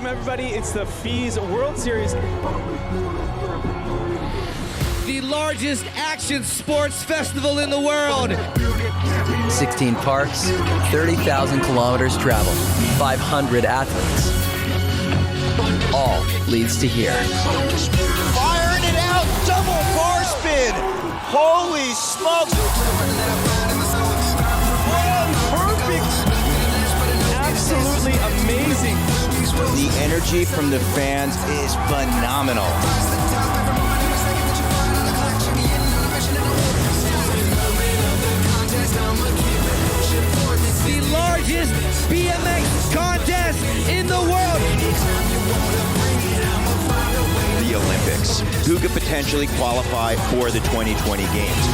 Welcome, everybody. It's the FIS World Series. The largest action sports festival in the world. 16 parks, 30,000 kilometers traveled, 500 athletes. All leads to here. Firing it out, double bar spin. Holy smokes. Perfect. Absolutely amazing. The energy from the fans is phenomenal. The largest BMX contest in the world. The Olympics. Who could potentially qualify for the 2020 games?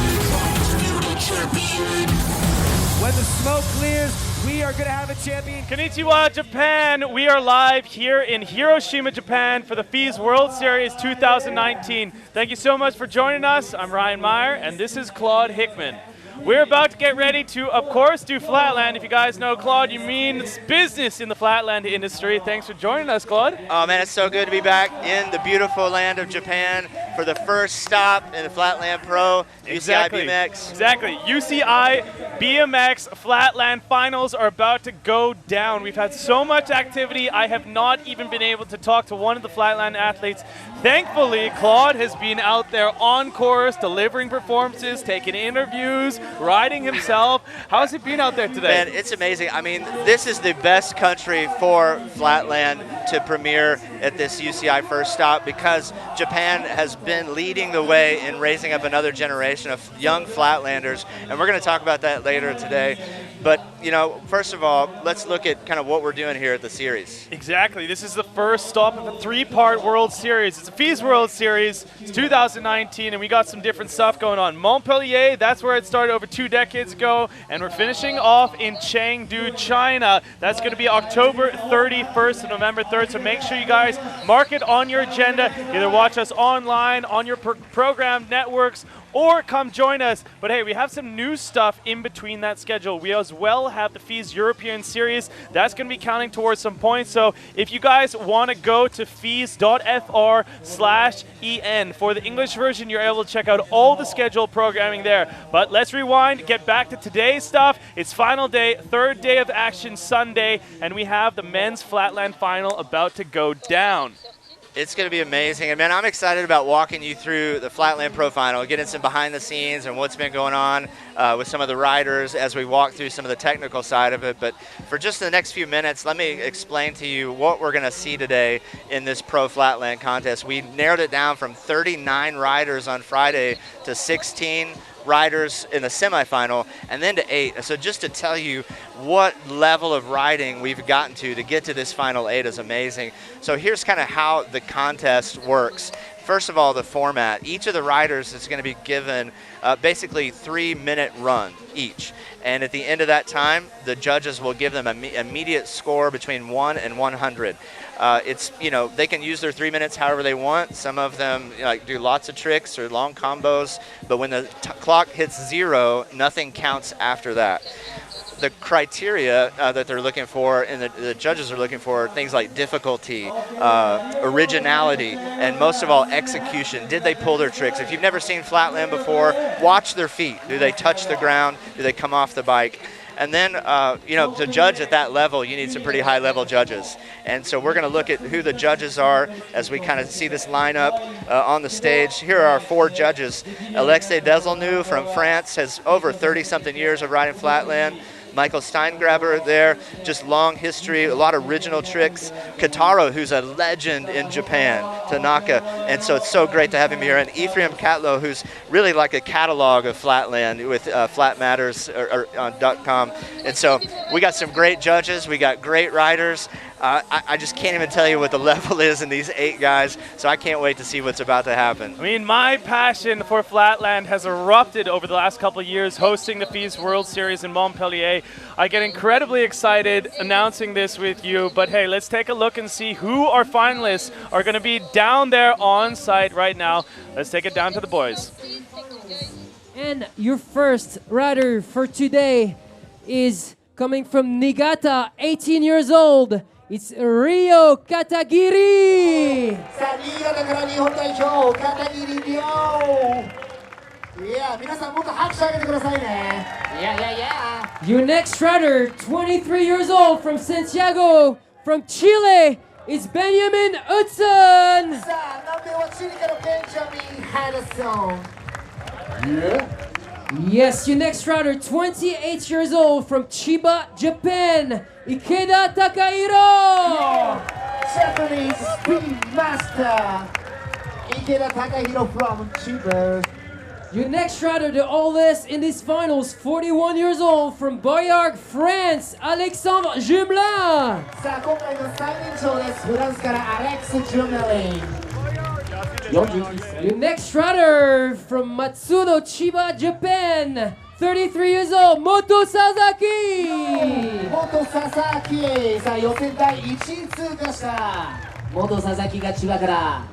When the smoke clears, we are going to have a champion. Konnichiwa, Japan. We are live here in Hiroshima, Japan for the FIS World Series 2019. Thank you so much for joining us. I'm Ryan Meyer, and this is Claude Hickman. We're about to get ready to, of course, do Flatland. If you guys know Claude, you mean business in the Flatland industry. Thanks for joining us, Claude. Oh man, it's so good to be back in the beautiful land of Japan for the first stop in the Flatland Pro UCI BMX. Exactly. UCI BMX Flatland finals are about to go down. We've had so much activity, I have not even been able to talk to one of the Flatland athletes. Thankfully, Claude has been out there on course, delivering performances, taking interviews, riding himself. How's it been out there today? Man, it's amazing. I mean, this is the best country for Flatland to premiere at this UCI first stop because Japan has been leading the way in raising up another generation of young Flatlanders, and we're going to talk about that later today. But, you know, first of all, let's look at kind of what we're doing here at the series. Exactly. This is the first stop of a three-part World Series. It's a FIS World Series. It's 2019, and we got some different stuff going on. Montpellier, that's where it started over 2 decades ago, and we're finishing off in Chengdu, China. That's going to be October 31st and November 3rd, so make sure you guys mark it on your agenda. Either watch us online, on your program networks, or come join us. But hey, we have some new stuff in between that schedule. We as well have the FIS European Series. That's going to be counting towards some points. So if you guys want to go to FIS.fr/EN for the English version, you're able to check out all the scheduled programming there. But let's rewind, get back to today's stuff. It's final day, third day of action Sunday, and we have the men's Flatland final about to go down. It's going to be amazing. And man, I'm excited about walking you through the Flatland Pro Final, getting some behind the scenes and what's been going on with some of the riders as we walk through some of the technical side of it. But for just the next few minutes, let me explain to you what we're going to see today in this Pro Flatland contest. We narrowed it down from 39 riders on Friday to 16 riders in the semifinal, and then to 8. So just to tell you what level of riding we've gotten to get to this final 8 is amazing. So here's kind of how the contest works. First of all, the format. Each of the riders is going to be given basically 3-minute run each. And at the end of that time, the judges will give them an immediate score between 1 and 100. It's, you know, they can use their 3 minutes however they want. Some of them do lots of tricks or long combos, but when the clock hits 0, nothing counts after that. The criteria that they're looking for and the judges are looking for are things like difficulty, originality, and most of all, execution. Did they pull their tricks? If you've never seen Flatland before, watch their feet. Do they touch the ground? Do they come off the bike? And then, you know, to judge at that level, you need some pretty high-level judges. And so we're going to look at who the judges are as we kind of see this lineup on the stage. Here are our 4 judges. Alexei Desilnu from France has over 30-something years of riding Flatland. Michael Steingraber there, just long history, a lot of original tricks. Kataro, who's a legend in Japan, Tanaka, and so it's so great to have him here. And Ephraim Catlow, who's really like a catalog of Flatland with flatmatters.com. And so we got some great judges, we got great riders. I just can't even tell you what the level is in these 8 guys, so I can't wait to see what's about to happen. I mean, my passion for Flatland has erupted over the last couple of years hosting the FIS World Series in Montpellier. I get incredibly excited announcing this with you, but hey, let's take a look and see who our finalists are going to be down there on site right now. Let's take it down to the boys. And your first rider for today is coming from Niigata, 18 years old. it's Ryo Katagiri. さあ新潟から日本代表片桐亮。いや皆さんもっと拍手あげてくださいね。いやいやいや。 Your next rider, 23 years old from Santiago, from Chile, is Benjamin Hudson. さあ南米はチリからベンジャミン・ハドソン。Yes, your next rider, 28 years old from Chiba, Japan, Ikeda Takahiro. Japanese Speed Master Ikeda Takahiro from Chiba. Your next rider, the oldest in these finals, 41 years old from Boyargues, France, Alexandre Jumelin. さあ今回の最年長です。フランスからアレックス・ジュメリン。41歳。 Your next rider from Matsudo, Chiba, Japan, 33 years old, Moto Sasaki. 元佐々木。さあ予選第1位通過した元佐々木が千葉から。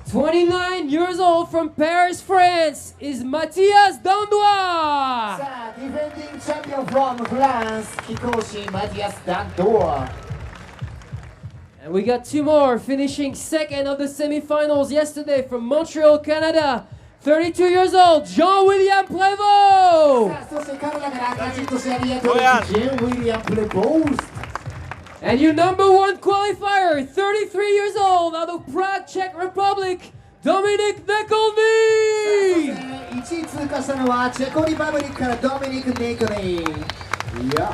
29 years old from Paris, France, is Matthias Dandois. さあディフェンディングチャンピオン from France 貴公子マティアス・ダンドア。 And we got two more, finishing second of the semifinals yesterday from Montreal, Canada. 32 years old, Jean-William Prévost. さあそしてカナダから赤字としてアリアトルジェン・ウィリアム・プレボース。 And your number one qualifier, 33 years old, out of Prague, Czech Republic, Dominic Nekolny. 1位通過したのはチェコリパブリックからドミニク・ネコリー。いや。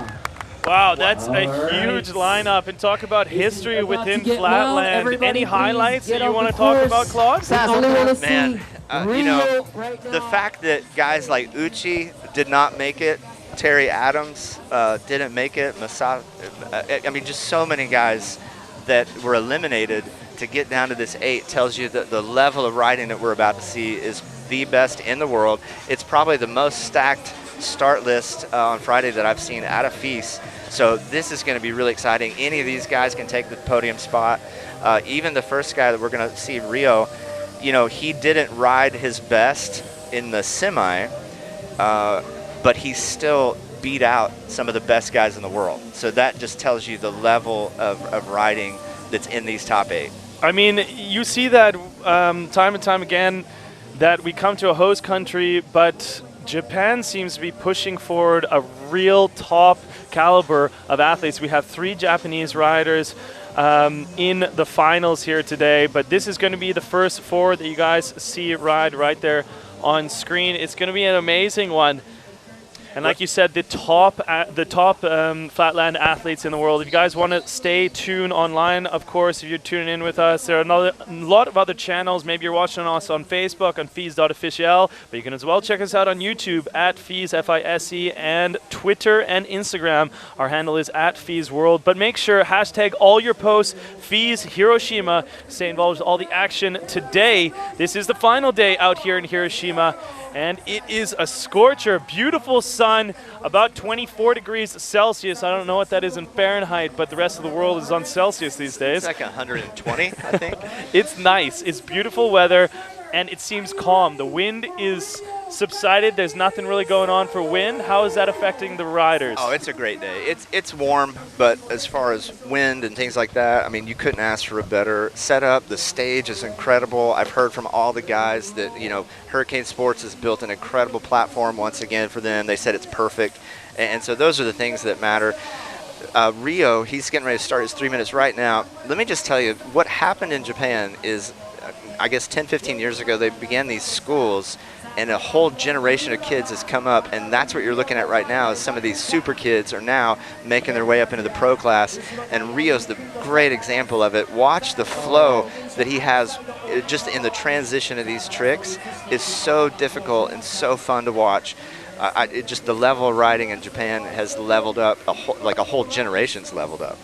Wow, that's a huge lineup. And talk about history within Flatland. Any highlights that you want to talk about, Claude? Man, you know, the fact that guys like Uchi did not make it, Terry Adams didn't make it, I mean, just so many guys that were eliminated to get down to this 8 tells you that the level of riding that we're about to see is the best in the world. It's probably the most stacked start list on Friday that I've seen out of FIS. So this is going to be really exciting. Any of these guys can take the podium spot. Even the first guy that we're going to see, Ryo, you know, he didn't ride his best in the semi, but he still beat out some of the best guys in the world. So that just tells you the level of riding that's in these top 8. I mean, you see that time and time again that we come to a host country, but Japan seems to be pushing forward a real top caliber of athletes. We have 3 Japanese riders in the finals here today, but this is going to be the first 4 that you guys see ride right there on screen. It's going to be an amazing one. And like you said, the top flatland athletes in the world. If you guys want to stay tuned online, of course, if you're tuning in with us, there are a lot of other channels. Maybe you're watching us on Facebook, on FIS.official, but you can as well check us out on YouTube at FIS, F-I-S-E, and Twitter and Instagram. Our handle is at FIS World. But make sure, hashtag all your posts, FIS Hiroshima, stay involved with all the action today. This is the final day out here in Hiroshima. And it is a scorcher, beautiful sun, about 24 degrees Celsius. I don't know what that is in Fahrenheit, but the rest of the world is on Celsius these days. It's like 120, I think. It's nice. It's beautiful weather, and it seems calm. The wind is subsided. There's nothing really going on for wind. How is that affecting the riders? Oh, it's a great day. It's warm, but as far as wind and things like that, I mean, you couldn't ask for a better setup. The stage is incredible. I've heard from all the guys that, you know, Hurricane Sports has built an incredible platform once again for them. They said it's perfect. And so those are the things that matter. Ryo, he's getting ready to start his 3 minutes right now. Let me just tell you, what happened in Japan is, I guess 10, 15 years ago, they began these schools, and a whole generation of kids has come up, and that's what you're looking at right now is some of these super kids are now making their way up into the pro class, and Ryo's the great example of it. Watch the flow that he has just in the transition of these tricks is so difficult and so fun to watch. Just the level of riding in Japan has leveled up, like a whole generation's leveled up.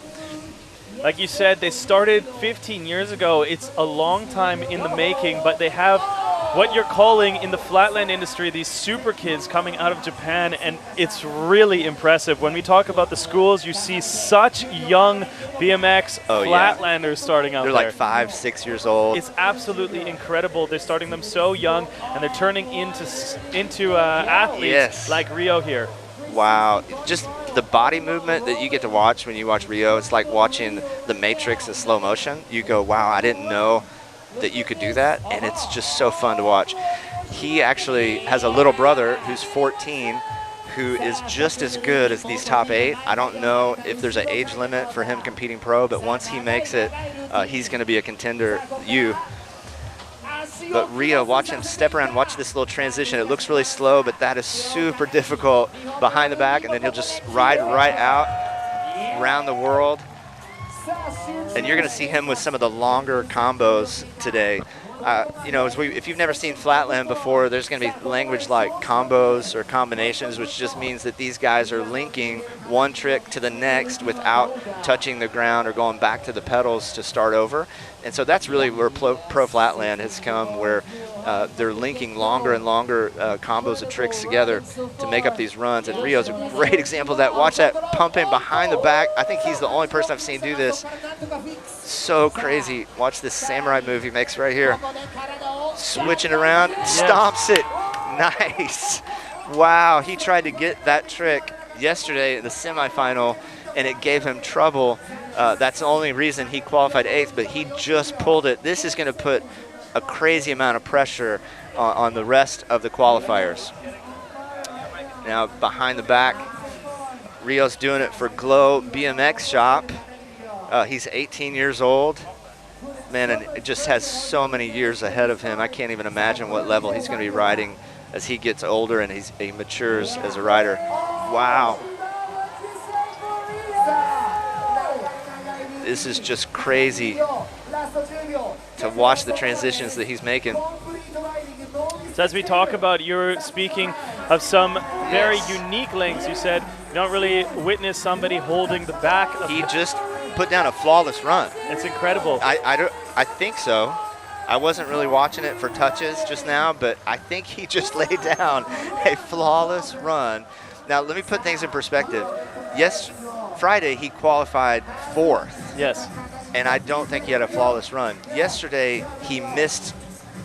Like you said, they started 15 years ago. It's a long time in the making, but they have what you're calling in the flatland industry these super kids coming out of Japan, and it's really impressive. When we talk about the schools, you see such young BMX flatlanders starting out there. They're like 5, 6 years old. It's absolutely incredible. They're starting them so young, and they're turning into athletes like Ryo here. Wow. Just the body movement that you get to watch when you watch Rio, it's like watching The Matrix in slow motion. You go, wow, I didn't know that you could do that, and it's just so fun to watch. He actually has a little brother who's 14 who is just as good as these top 8. I don't know if there's an age limit for him competing pro, but once he makes it, he's going to be a contender. But Rio, watch him step around, watch this little transition. It looks really slow, but that is super difficult behind the back, and then he'll just ride right out around the world. And you're going to see him with some of the longer combos today. You know, if you've never seen Flatland before, there's going to be language like combos or combinations, which just means that these guys are linking one trick to the next without touching the ground or going back to the pedals to start over. And so that's really where Pro Flatland has come, where they're linking longer and longer combos of tricks together to make up these runs. And Rio's a great example of that. Watch that pumping behind the back. I think he's the only person I've seen do this. So crazy. Watch this samurai move he makes right here. Switching around, stomps it. Nice. Wow, he tried to get that trick yesterday in the semifinal, and it gave him trouble. That's the only reason he qualified 8th, but he just pulled it. This is going to put a crazy amount of pressure on the rest of the qualifiers. Now behind the back, Rio's doing it for Glow BMX Shop. He's 18 years old. Man, and it just has so many years ahead of him. I can't even imagine what level he's going to be riding as he gets older and he matures as a rider. Wow. This is just crazy to watch the transitions that he's making. So as we talk about, you're speaking of some very unique links. You said you don't really witness somebody holding the back of He just put down a flawless run. It's incredible. I think so. I wasn't really watching it for touches just now, but I think he just laid down a flawless run. Now, let me put things in perspective. Yes, Friday he qualified 4th. Yes. And I don't think he had a flawless run. Yesterday, he missed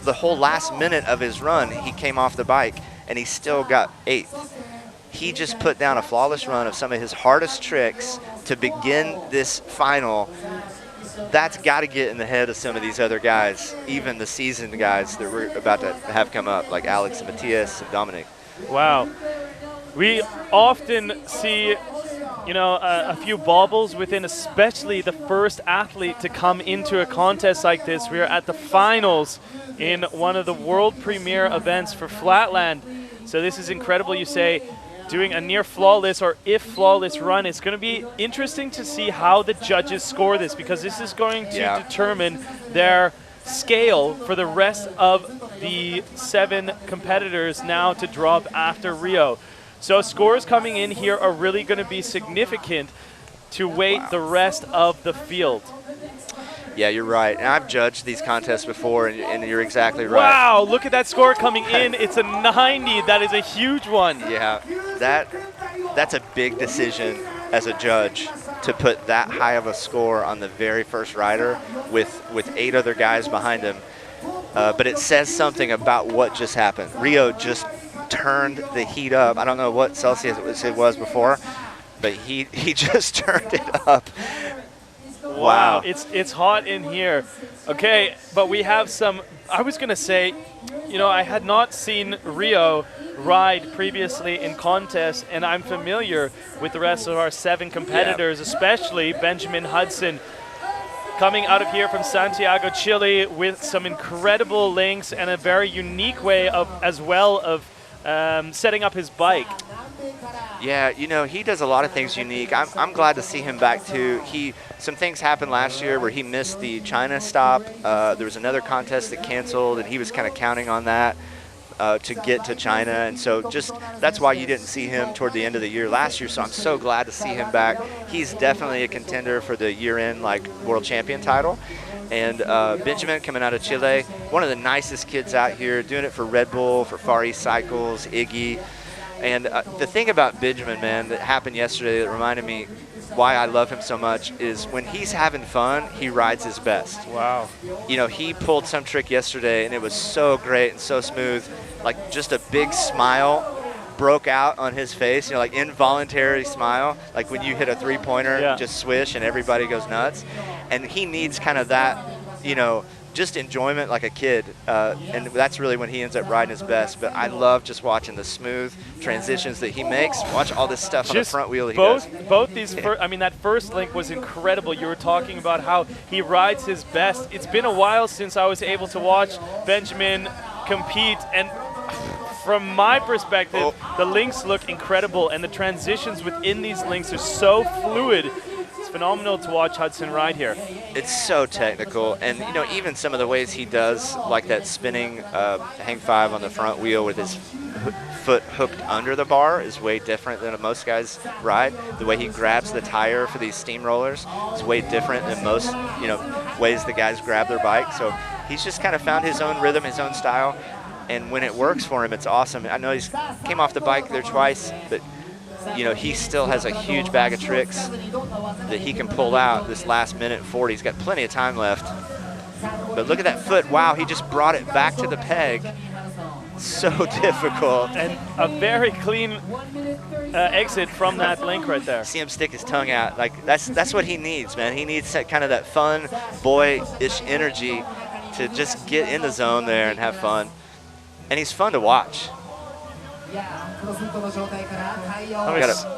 the whole last minute of his run. He came off the bike, and he still got 8th. He just put down a flawless run of some of his hardest tricks to begin this final. That's got to get in the head of some of these other guys, even the seasoned guys that we're about to have come up, like Alex and Matthias and Dominic. Wow. We often see, you know, a few baubles within especially the first athlete to come into a contest like this. We are at the finals in one of the world premiere events for Flatland. So this is incredible. You say doing a near flawless or if flawless run. It's going to be interesting to see how the judges score this, because this is going to determine their scale for the rest of the 7 competitors now to drop after Rio. So scores coming in here are really going to be significant to weight the rest of the field. Yeah, you're right. And I've judged these contests before, and you're exactly right. Wow, look at that score coming in. It's a 90. That is a huge one. Yeah, that's a big decision as a judge to put that high of a score on the very first rider with 8 other guys behind him. But it says something about what just happened. Rio just turned the heat up. I don't know what Celsius it was before, but he just turned it up. Wow, it's hot in here. Okay, but we have some, I was going to say, you know, I had not seen Rio ride previously in contests, and I'm familiar with the rest of our 7 competitors, especially Benjamin Hudson, coming out of here from Santiago, Chile, with some incredible links and a very unique way of, as well, of setting up his bike. Yeah, you know, he does a lot of things unique. I'm glad to see him back too. Some things happened last year where he missed the China stop. There was another contest that canceled, and he was kind of counting on that to get to China. And so that's why you didn't see him toward the end of the year last year. So I'm so glad to see him back. He's definitely a contender for the year-end world champion title. And Benjamin, coming out of Chile, one of the nicest kids out here, doing it for Red Bull, for Far East Cycles, Iggy. And the thing about Benjamin, man, that happened yesterday that reminded me why I love him so much is when he's having fun, he rides his best. Wow. You know, he pulled some trick yesterday, and it was so great and so smooth, like just a big smile broke out on his face, you know, like involuntary smile, like when you hit a three-pointer, just swish and everybody goes nuts. And he needs kind of that, you know, just enjoyment like a kid, and that's really when he ends up riding his best. But I love just watching the smooth transitions that he makes. Watch all this stuff on the front wheel that he does. Both these, I mean, that first link was incredible. You were talking about how he rides his best. It's been a while since I was able to watch Benjamin compete, and from my perspective, the links look incredible, and the transitions within these links are so fluid. It's phenomenal to watch Hudson ride here. It's so technical, and you know, even some of the ways he does, like that spinning hang five on the front wheel with his foot hooked under the bar, is way different than most guys ride. The way he grabs the tire for these steamrollers is way different than most, you know, ways the guys grab their bike. So he's just kind of found his own rhythm, his own style, and when it works for him, it's awesome. I know he's came off the bike there twice, but you know, he still has a huge bag of tricks that he can pull out this last minute 40. He's got plenty of time left. But look at that foot. Wow, he just brought it back to the peg. So difficult. And a very clean exit from that link right there. See him stick his tongue out. Like, that's what he needs, man. He needs that kind of that fun, boyish energy to just get in the zone there and have fun. And he's fun to watch.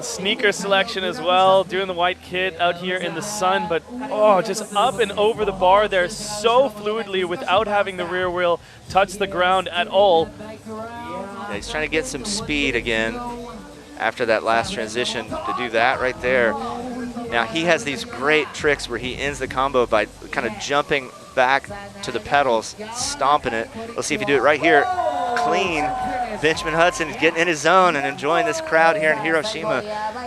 Sneaker selection as well, doing the white kit out here in the sun, but oh, just up and over the bar there so fluidly without having the rear wheel touch the ground at all. Yeah, he's trying to get some speed again after that last transition to do that right there. Now he has these great tricks where he ends the combo by kind of jumping back to the pedals, stomping it. Let's see if he do it right here. Clean. Benjamin Hudson is getting in his zone and enjoying this crowd here in Hiroshima.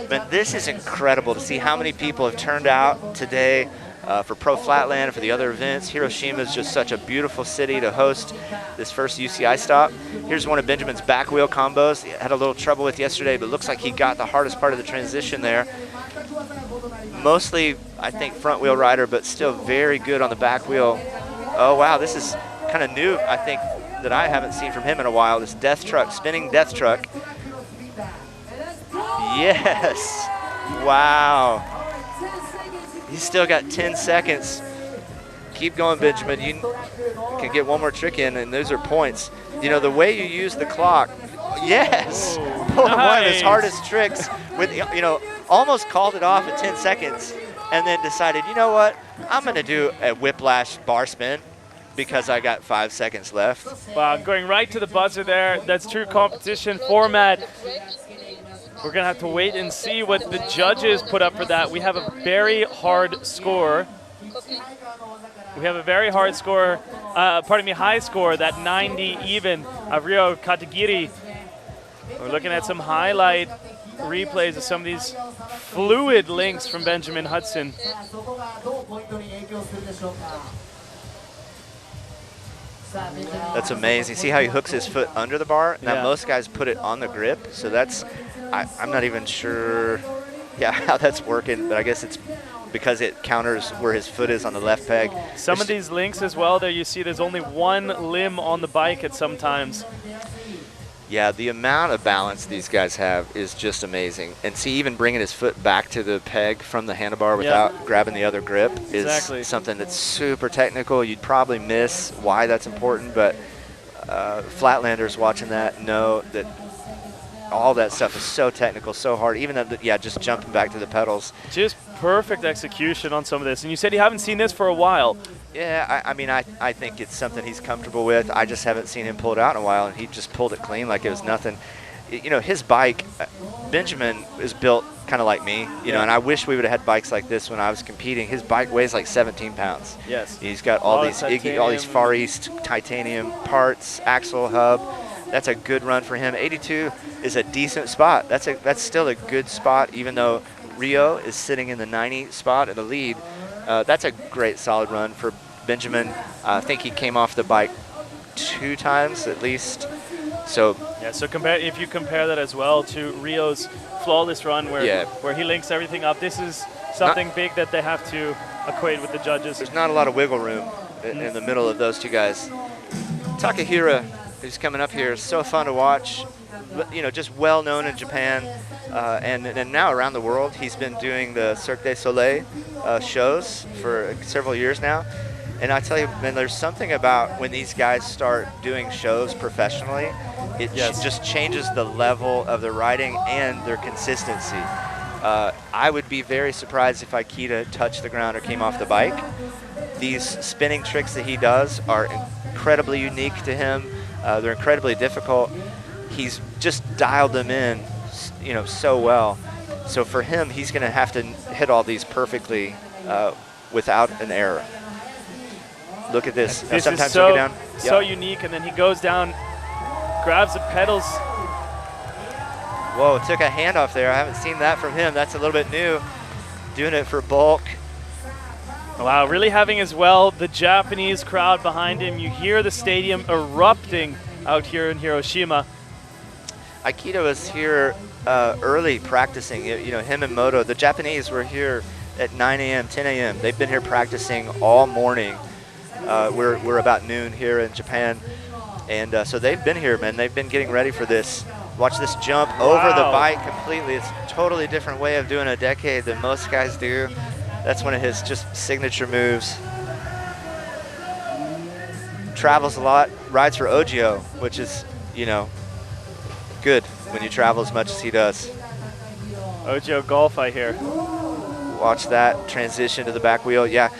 But this is incredible to see how many people have turned out today for Pro Flatland, for the other events. Hiroshima is just such a beautiful city to host this first UCI stop. Here's one of Benjamin's back wheel combos. He had a little trouble with yesterday, but looks like he got the hardest part of the transition there. Mostly, I think, front wheel rider, but still very good on the back wheel. Oh, wow, this is kind of new, I think, that I haven't seen from him in a while. This death truck, spinning death truck. Yes. Wow. He's still got 10 seconds. Keep going, Benjamin. You can get one more trick in, and those are points. You know, the way you use the clock, yes. One of his hardest tricks with, you know, almost called it off at 10 seconds and then decided, you know what, I'm going to do a whiplash bar spin because I got 5 seconds left. Wow, going right to the buzzer there. That's true competition format. We're going to have to wait and see what the judges put up for that. We have a very hard score. We have a very hard score, high score, that 90 even of Ryo Katagiri. We're looking at some highlight replays of some of these fluid links from Benjamin Hudson. That's amazing. See how he hooks his foot under the bar? Now most guys put it on the grip, so that's, I'm not even sure how that's working, but I guess it's because it counters where his foot is on the left peg. Some of these links as well, there you see there's only one limb on the bike at some times. Yeah, the amount of balance these guys have is just amazing. And see, even bringing his foot back to the peg from the handlebar without grabbing the other grip is something that's super technical. You'd probably miss why that's important, but Flatlanders watching that know that all that stuff is so technical, so hard. Even though, just jumping back to the pedals. Just perfect execution on some of this. And you said you haven't seen this for a while. Yeah, I mean, I think it's something he's comfortable with. I just haven't seen him pull it out in a while, and he just pulled it clean like it was nothing. You know, his bike, Benjamin is built kind of like me, you know, and I wish we would have had bikes like this when I was competing. His bike weighs like 17 pounds. Yes. He's got all these Far East titanium parts, axle, hub. That's a good run for him. 82 is a decent spot. That's still a good spot, even though Ryo is sitting in the 90 spot in the lead. That's a great solid run for Benjamin. I think he came off the bike 2 times at least. So if you compare that as well to Rio's flawless run where he links everything up, this is something big that they have to equate with the judges. There's not a lot of wiggle room in the middle of those two guys. Takahira, who's coming up here, is so fun to watch. just well known in Japan, and now around the world. He's been doing the Cirque du Soleil shows for several years now. And I tell you, man, there's something about when these guys start doing shows professionally, it just changes the level of their riding and their consistency. I would be very surprised if Aikita touched the ground or came off the bike. These spinning tricks that he does are incredibly unique to him. They're incredibly difficult. He's just dialed them in, so well. So for him, he's going to have to hit all these perfectly without an error. Look at this. This Sometimes is so, he'll go down. so unique, and then he goes down, grabs the pedals. Whoa, took a handoff there. I haven't seen that from him. That's a little bit new. Doing it for bulk. Wow, really having as well the Japanese crowd behind him. You hear the stadium erupting out here in Hiroshima. Aikita was here early practicing. Him and Moto. The Japanese were here at 9 a.m., 10 a.m. They've been here practicing all morning. We're about noon here in Japan. And so they've been here, man. They've been getting ready for this. Watch this jump over the bike completely. It's a totally different way of doing a decade than most guys do. That's one of his just signature moves. Travels a lot, rides for Ogio, which is, good when you travel as much as he does. Ogio Golf, I hear. Watch that transition to the back wheel. Yeah,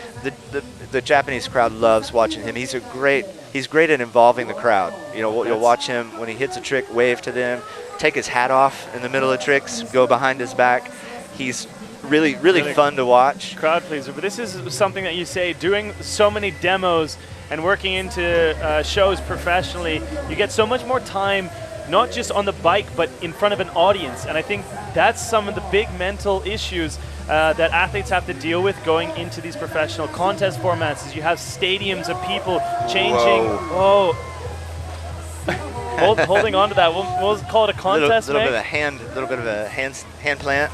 the Japanese crowd loves watching him. He's great at involving the crowd. You'll watch him when he hits a trick, wave to them, take his hat off in the middle of tricks, go behind his back. He's really fun to watch. Crowd pleaser, but this is something that you say, doing so many demos and working into shows professionally, you get so much more time, not just on the bike, but in front of an audience. And I think that's some of the big mental issues that athletes have to deal with going into these professional contest formats. Is you have stadiums of people changing. Whoa. Holding on to that. We'll call it a contest. Little bit of a hand plant.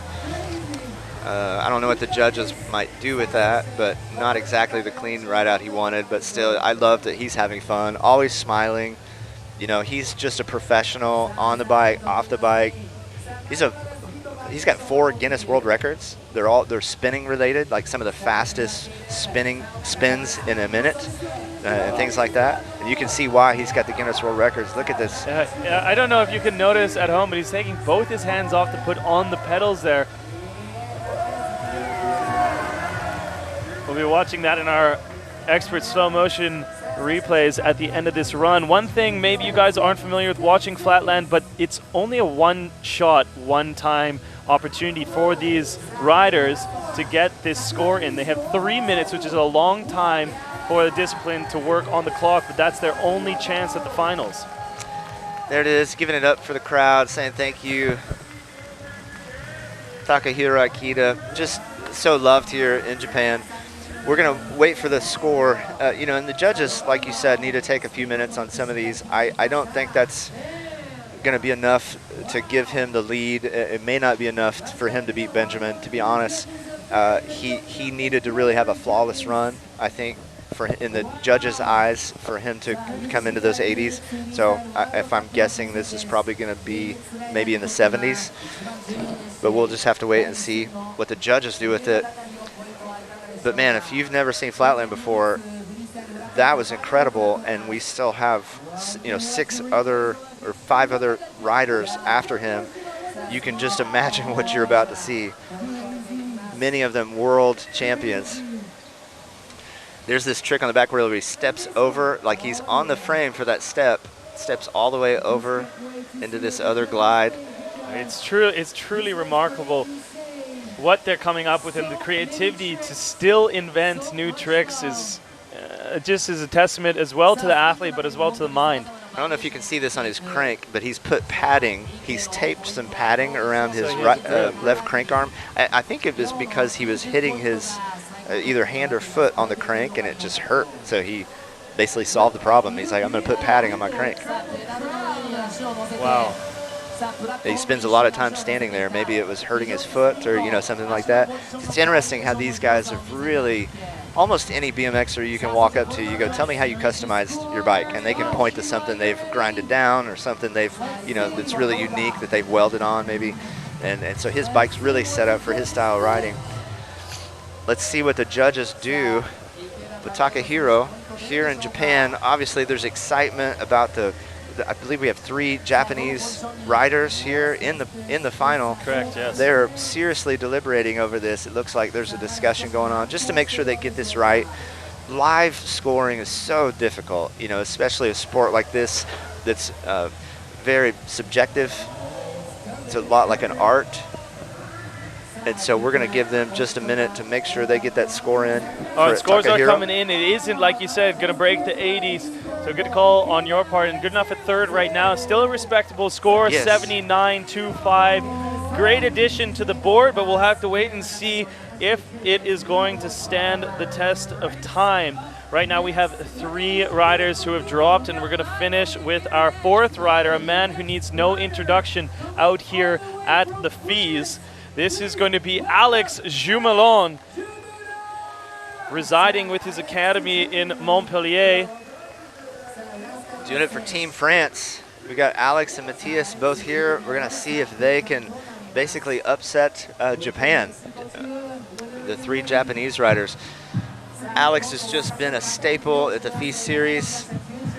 I don't know what the judges might do with that, but not exactly the clean ride out he wanted. But still, I love that he's having fun, always smiling. He's just a professional on the bike, off the bike. He's got 4 Guinness World Records. They're spinning related, like some of the fastest spins in a minute, and things like that. And you can see why he's got the Guinness World Records. Look at this. I don't know if you can notice at home, but he's taking both his hands off to put on the pedals there. We'll be watching that in our expert slow motion replays at the end of this run. One thing maybe you guys aren't familiar with watching Flatland, but it's only a one-shot, one-time opportunity for these riders to get this score in. They have 3 minutes, which is a long time for the discipline to work on the clock, but that's their only chance at the finals. There it is, giving it up for the crowd, saying thank you. Takahiro Aikita, just so loved here in Japan. We're going to wait for the score. And the judges, like you said, need to take a few minutes on some of these. I don't think that's going to be enough to give him the lead. It may not be enough for him to beat Benjamin, to be honest. He needed to really have a flawless run, I think, in the judges' eyes, for him to come into those 80s. So if I'm guessing, this is probably going to be maybe in the 70s. But we'll just have to wait and see what the judges do with it. But man, if you've never seen Flatland before, that was incredible, and we still have 5 other riders after him. You can just imagine what you're about to see. Many of them world champions. There's this trick on the back wheel where he steps over, like he's on the frame for that step, steps all the way over into this other glide. It's truly remarkable what they're coming up with, and the creativity to still invent new tricks is just as a testament as well to the athlete, but as well to the mind. I don't know if you can see this on his crank, but he's put padding. He's taped some padding around his left crank arm. I think it was because he was hitting his either hand or foot on the crank, and it just hurt. So he basically solved the problem. He's like, I'm going to put padding on my crank. Wow. He spends a lot of time standing there. Maybe it was hurting his foot or, you know, something like that. It's interesting how these guys have really, almost any BMXer you can walk up to, you go, tell me how you customized your bike. And they can point to something they've grinded down or something they've, you know, that's really unique that they've welded on maybe. And so his bike's really set up for his style of riding. Let's see what the judges do with Takahiro here in Japan. Obviously there's excitement about I believe we have 3 Japanese riders here in the final. Correct, yes. They're seriously deliberating over this. It looks like there's a discussion going on just to make sure they get this right. Live scoring is so difficult, you know, especially a sport like this that's very subjective. It's a lot like an art. And so we're going to give them just a minute to make sure they get that score in. All right, scores are Takahiro. coming in. It isn't, like you said, going to break the 80s. So good call on your part, and good enough at third right now. Still a respectable score, Yes. 79.25. Great addition to the board, but we'll have to wait and see if it is going to stand the test of time. Right now we have 3 riders who have dropped, and we're going to finish with our 4th rider, a man who needs no introduction out here at the FIS. This is going to be Alex Jumelon, residing with his academy in Montpellier. Doing it for Team France. We got Alex and Matthias both here. We're going to see if they can basically upset Japan, the 3 Japanese riders. Alex has just been a staple at the FIS series.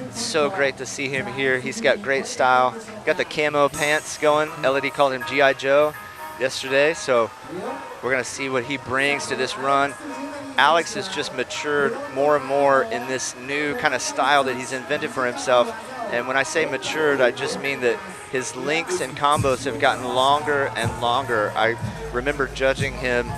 It's so great to see him here. He's got great style. Got the camo pants going. Elodie called him G.I. Joe yesterday, so we're going to see what he brings to this run. Alex has just matured more and more in this new kind of style that he's invented for himself. And when I say matured, I just mean that his links and combos have gotten longer and longer. I remember judging him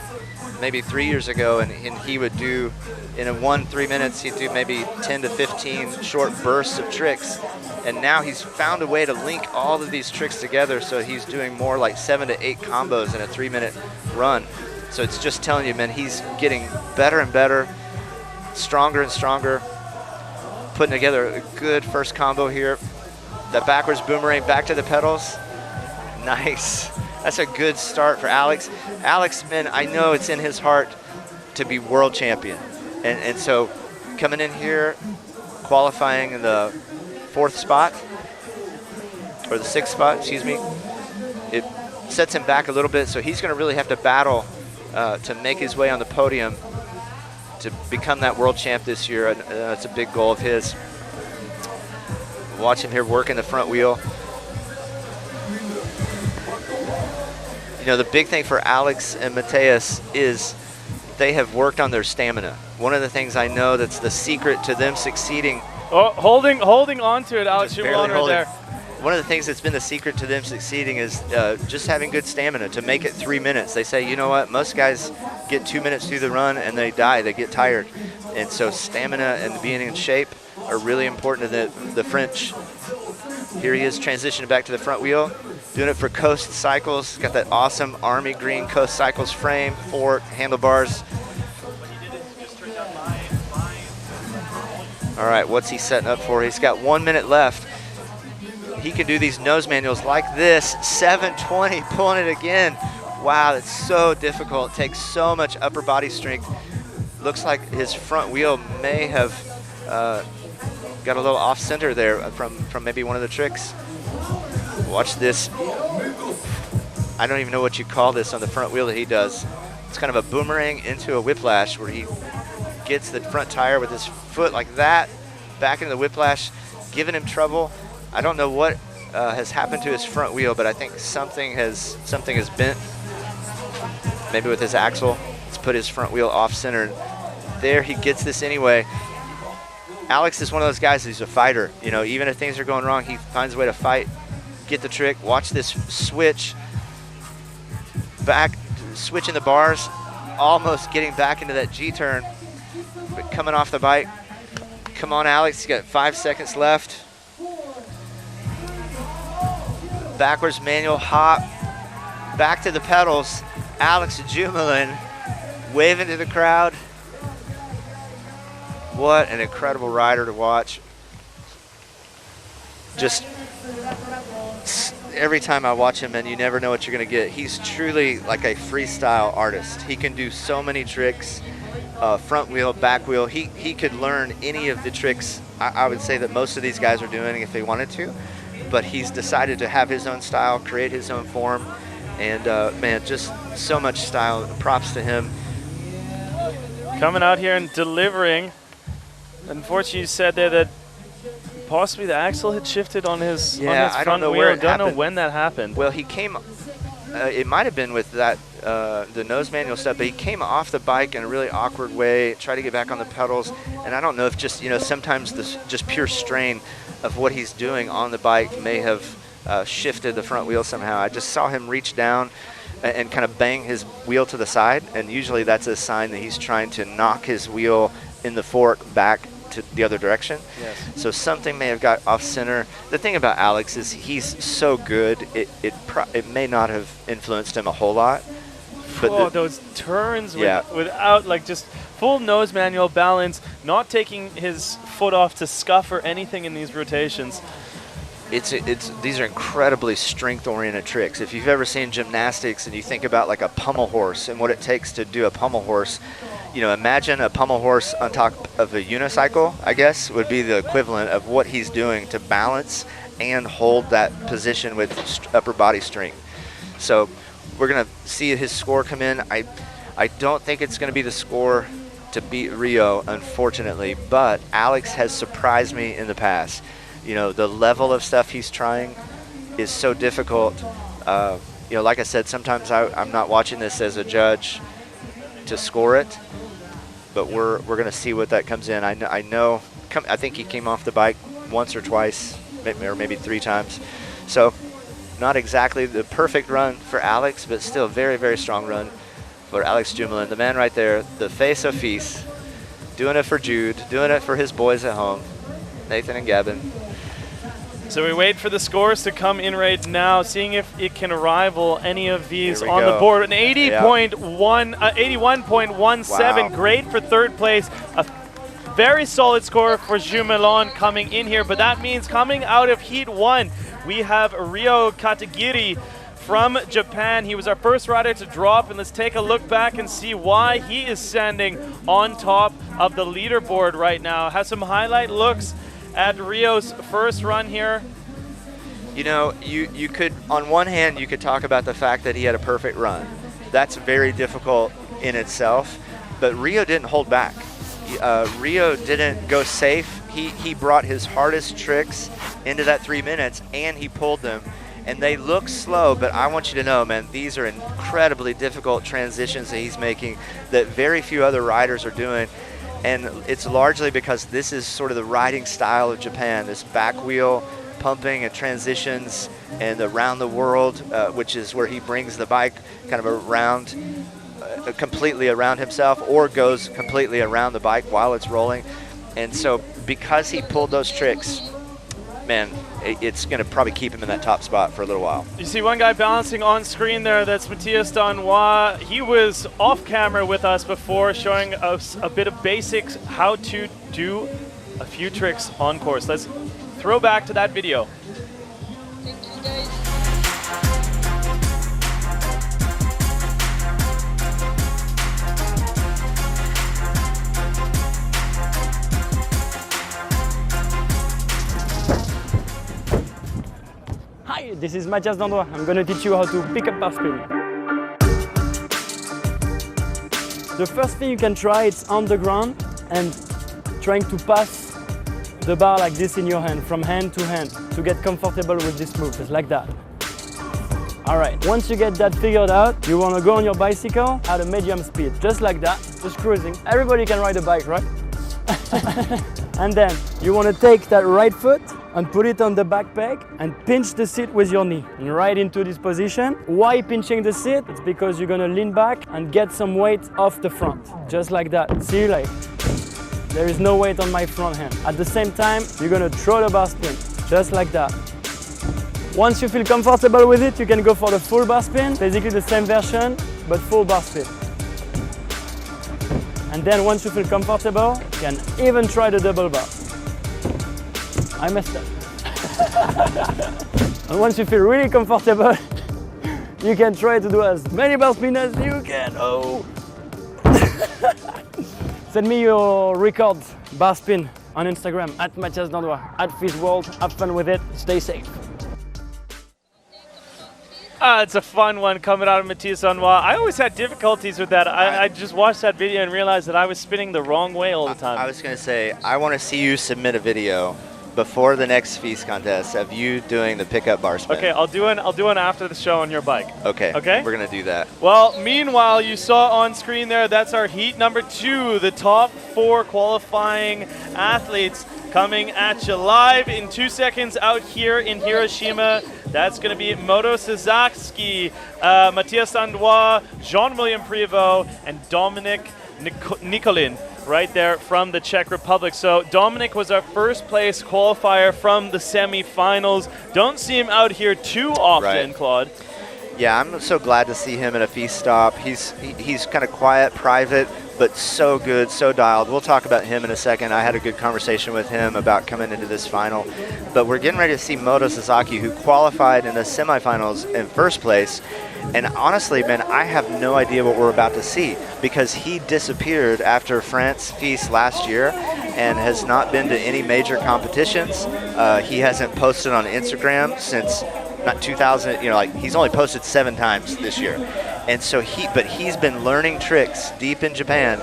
maybe 3 years ago, and he would do, in 3 minutes, he'd do maybe 10 to 15 short bursts of tricks. And now he's found a way to link all of these tricks together, so he's doing more like 7 to 8 combos in a 3-minute run. So it's just telling you, man, he's getting better and better, stronger and stronger, putting together a good first combo here. That backwards boomerang back to the pedals. Nice. That's a good start for Alex. Alex, man, I know it's in his heart to be world champion. And so coming in here, qualifying in the 4th spot, or the 6th spot, excuse me, it sets him back a little bit, so he's going to really have to battle to make his way on the podium to become that world champ this year. That's a big goal of his. Watch him here working the front wheel. You know, the big thing for Alex and Matthias is they have worked on their stamina. One of the things I know that's the secret to them succeeding. Oh, holding on to it, Alex Just barely Jumelon right holding. there. One of the things that's been the secret to them succeeding is just having good stamina to make it 3 minutes. They say, you know what, most guys get 2 minutes through the run and they die, they get tired. And so stamina and being in shape are really important to the French. Here he is transitioning back to the front wheel, doing it for Coast Cycles. Got that awesome army green Coast Cycles frame, 4 handlebars. All right, what's he setting up for? He's got 1 minute left. He can do these nose manuals like this, 720, pulling it again. Wow, that's so difficult. It takes so much upper body strength. Looks like his front wheel may have got a little off center there from maybe one of the tricks. Watch this. I don't even know what you call this on the front wheel that he does. It's kind of a boomerang into a whiplash where he gets the front tire with his foot like that, back into the whiplash, giving him trouble. I don't know what has happened to his front wheel, but I think something has bent. Maybe with his axle. It's put his front wheel off center. There he gets this anyway. Alex is one of those guys who's a fighter. You know, even if things are going wrong, he finds a way to fight, get the trick. Watch this switch. Back, switching the bars, almost getting back into that G-turn, but coming off the bike. Come on, Alex, you got 5 seconds left. Backwards manual hop, back to the pedals. Alex Jumelon waving to the crowd. What an incredible rider to watch. Just every time I watch him, and you never know what you're going to get. He's truly like a freestyle artist. He can do so many tricks, front wheel, back wheel. He could learn any of the tricks I would say that most of these guys are doing if they wanted to, but he's decided to have his own style, create his own form, and man, just so much style. Props to him. Coming out here and delivering. Unfortunately, you said there that possibly the axle had shifted on his, I don't know wheel. where it Don't know happened. when that happened. Well, he came. It might have been with that the nose manual stuff, but he came off the bike in a really awkward way, tried to get back on the pedals, and I don't know if just sometimes this just pure strain of what he's doing on the bike may have shifted the front wheel somehow. I just saw him reach down and kind of bang his wheel to the side, and usually that's a sign that he's trying to knock his wheel in the fork back to the other direction. Yes. So something may have got off center. The thing about Alex is he's so good, it may not have influenced him a whole lot. But those turns Yeah. without like just full nose manual balance, not taking his foot off to scuff or anything in these rotations. These are incredibly strength-oriented tricks. If you've ever seen gymnastics and you think about like a pommel horse and what it takes to do a pommel horse, imagine a pommel horse on top of a unicycle, I guess, would be the equivalent of what he's doing to balance and hold that position with upper body strength. So we're going to see his score come in. I don't think it's going to be the score to beat Rio, unfortunately, but Alex has surprised me in the past. The level of stuff he's trying is so difficult. Like I said, sometimes I'm not watching this as a judge to score it, but we're going to see what that comes in. I think he came off the bike once or twice, or maybe 3 times. So not exactly the perfect run for Alex, but still a very, very strong run for Alex Jumelin. The man right there, the face of FIS, doing it for Jude, doing it for his boys at home, Nathan and Gavin. So we wait for the scores to come in right now, seeing if it can rival any of these on the board. An 81.17, Wow. great for third place. A very solid score for Jumelin coming in here, but that means coming out of Heat 1, we have Ryo Katagiri from Japan. He was our first rider to drop, and let's take a look back and see why he is standing on top of the leaderboard right now. Has some highlight looks at Rio's first run here. You could, on one hand, you could talk about the fact that he had a perfect run. That's very difficult in itself, but Rio didn't hold back. Rio didn't go safe. He brought his hardest tricks into that 3 minutes, and he pulled them. And they look slow, but I want you to know, man, these are incredibly difficult transitions that he's making that very few other riders are doing. And it's largely because this is sort of the riding style of Japan, this back wheel pumping and transitions and around the world, which is where he brings the bike kind of around, completely around himself, or goes completely around the bike while it's rolling. And so because he pulled those tricks, man, it's going to probably keep him in that top spot for a little while. You see one guy balancing on screen there, that's Matthias Danois. He was off camera with us before, showing us a bit of basics, how to do a few tricks on course. Let's throw back to that video. Hi, this is Matthias Danois. I'm going to teach you how to pick up bar spin. The first thing you can try is on the ground and trying to pass the bar like this in your hand, from hand to hand, to get comfortable with this move, just like that. All right, once you get that figured out, you want to go on your bicycle at a medium speed, just like that, just cruising. Everybody can ride a bike, right? And then you want to take that right foot and put it on the back peg and pinch the seat with your knee. And right into this position. Why pinching the seat? It's because you're going to lean back and get some weight off the front, just like that. See, like, there is no weight on my front hand. At the same time, you're going to throw the bar spin, just like that. Once you feel comfortable with it, you can go for the full bar spin, basically the same version, but full bar spin. And then once you feel comfortable, you can even try the double bar. I messed up. And once you feel really comfortable, you can try to do as many bar spin as you can. Oh! Send me your record bar spin on Instagram at Mathias Dandois, at FeesWorld. Have fun with it. Stay safe. It's a fun one coming out of Mathias Dandois. I always had difficulties with that. I just watched that video and realized that I was spinning the wrong way all the time. I was going to say, I want to see you submit a video before the next Feast contest of you doing the pickup bar spin. Okay, I'll do one after the show on your bike. Okay. Okay? We're going to do that. Well, meanwhile, you saw on screen there, that's our heat number 2, the top 4 qualifying athletes coming at you live in 2 seconds out here in Hiroshima. That's going to be Moto Sasaki, Mathias Dandois, Jean-William Prévost, and Dominic Nicolin right there from the Czech Republic. So Dominic was our first place qualifier from the semifinals. Don't see him out here too often, Claude. Yeah, I'm so glad to see him at a Feast stop. He's kind of quiet, private, but so good, so dialed. We'll talk about him in a second. I had a good conversation with him about coming into this final. But we're getting ready to see Moto Sasaki, who qualified in the semifinals in first place. And honestly, man, I have no idea what we're about to see because he disappeared after France Feast last year and has not been to any major competitions. He hasn't posted on Instagram since not 2000, he's only posted 7 times this year. And so he's been learning tricks deep in Japan.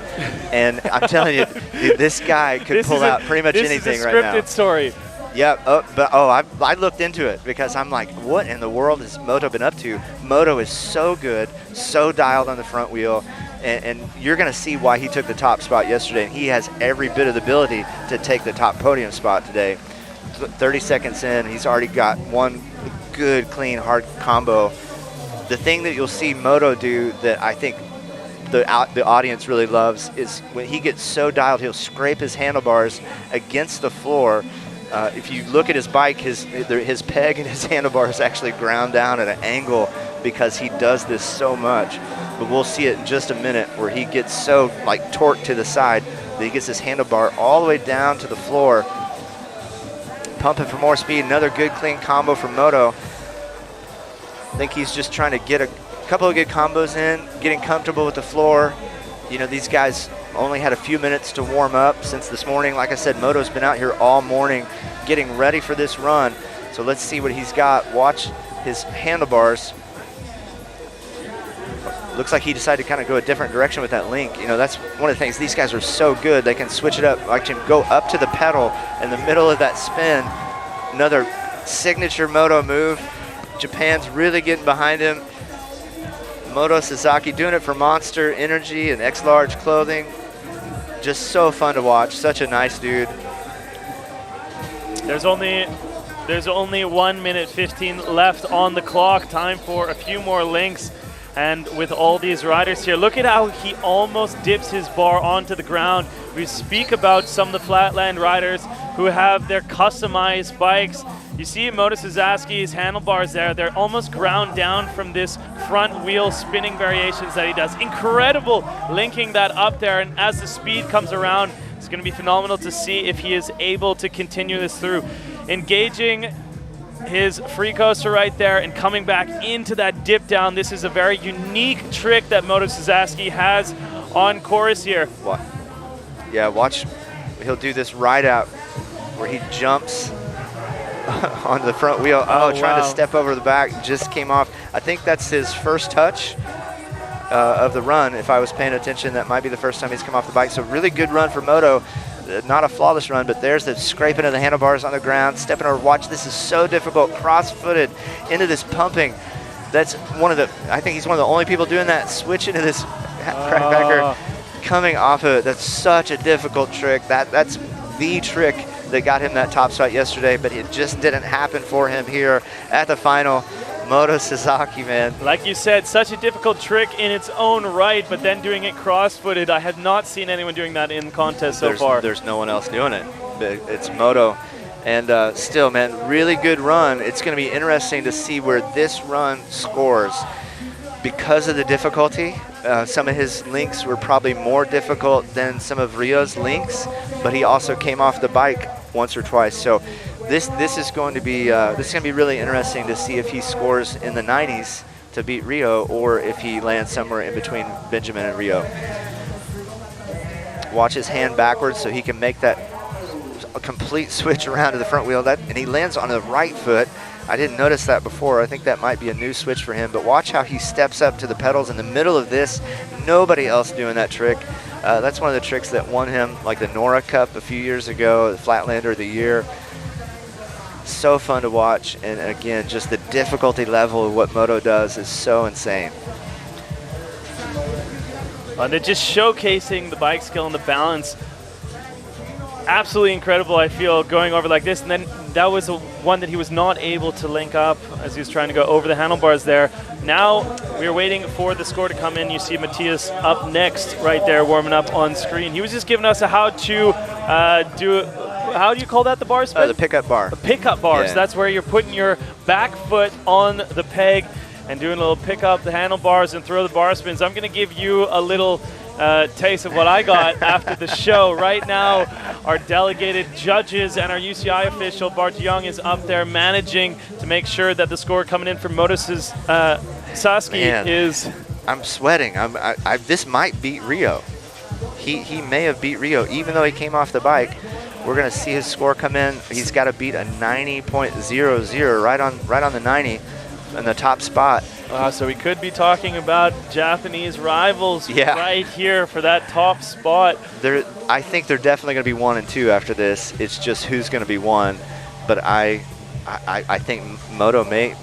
And I'm telling you, dude, this guy could pull out pretty much anything right now. This is a scripted story. Yeah, I looked into it because I'm like, what in the world has Moto been up to? Moto is so good, so dialed on the front wheel, and you're going to see why he took the top spot yesterday. And he has every bit of the ability to take the top podium spot today. 30 seconds in, he's already got one good, clean, hard combo. The thing that you'll see Moto do that I think the audience really loves is when he gets so dialed, he'll scrape his handlebars against the floor. If you look at his bike, his peg and his handlebars actually ground down at an angle because he does this so much. But we'll see it in just a minute where he gets so torqued to the side that he gets his handlebar all the way down to the floor, pumping for more speed. Another good, clean combo from Moto. I think he's just trying to get a couple of good combos in, getting comfortable with the floor. These guys only had a few minutes to warm up since this morning. Like I said, Moto's been out here all morning getting ready for this run. So let's see what he's got. Watch his handlebars. Looks like he decided to kind of go a different direction with that link. That's one of the things. These guys are so good. They can switch it up. Go up to the pedal in the middle of that spin. Another signature Moto move. Japan's really getting behind him. Moto Sasaki doing it for Monster Energy and X-Large Clothing. Just so fun to watch. Such a nice dude. There's only 1 minute 15 left on the clock. Time for a few more links. And with all these riders here, look at how he almost dips his bar onto the ground. We speak about some of the flatland riders who have their customized bikes. You see Moto Sasaki's handlebars there, they're almost ground down from this front wheel spinning variations that he does. Incredible linking that up there, and as the speed comes around, it's going to be phenomenal to see if he is able to continue this through. Engaging his free coaster right there and coming back into that dip down. This is a very unique trick that Moto Sasaki has on course here. Yeah, watch. He'll do this ride out where he jumps onto the front wheel. Trying to step over the back, just came off. I think that's his first touch of the run. If I was paying attention, that might be the first time he's come off the bike. So really good run for Moto. Not a flawless run, but there's the scraping of the handlebars on the ground, stepping over. Watch, this is so difficult, cross-footed into this pumping. That's I think he's one of the only people doing that, switching to this crackbacker, coming off of it. That's such a difficult trick. That's the trick that got him that top spot yesterday, but it just didn't happen for him here at the final. Moto Sasaki, man. Like you said, such a difficult trick in its own right, but then doing it cross-footed. I have not seen anyone doing that in contest so far. There's no one else doing it. It's Moto. And still, man, really good run. It's going to be interesting to see where this run scores. Because of the difficulty, some of his links were probably more difficult than some of Rio's links, but he also came off the bike once or twice. So this is going to be really interesting to see if he scores in the 90s to beat Rio, or if he lands somewhere in between Benjamin and Rio. Watch his hand backwards so he can make that a complete switch around to the front wheel. And he lands on the right foot. I didn't notice that before. I think that might be a new switch for him, but watch how he steps up to the pedals in the middle of this. Nobody else doing that trick. That's one of the tricks that won him, like the Nora Cup a few years ago, the Flatlander of the Year. So fun to watch, and again, just the difficulty level of what Moto does is so insane. And they're just showcasing the bike skill and the balance. Absolutely incredible, I feel, going over like this. And then that was one that he was not able to link up as he was trying to go over the handlebars there. Now we're waiting for the score to come in. You see Matthias up next right there warming up on screen. He was just giving us a how to do how do you call that, the bar spin? The pickup bar. The pickup bar. Yeah. So that's where you're putting your back foot on the peg and doing a little pick up the handlebars and throw the bar spins. I'm going to give you a little taste of what I got after the show. Right now, our delegated judges and our UCI official, Bart Young, is up there managing to make sure that the score coming in from Modus' Saski is... I'm sweating. This might beat Rio. He may have beat Rio, even though he came off the bike. We're going to see his score come in. He's got to beat a 90.00, right on the 90 in the top spot. So we could be talking about Japanese rivals right here for that top spot. I think they're definitely going to be 1 and 2 after this. It's just who's going to be 1. But I think Moto may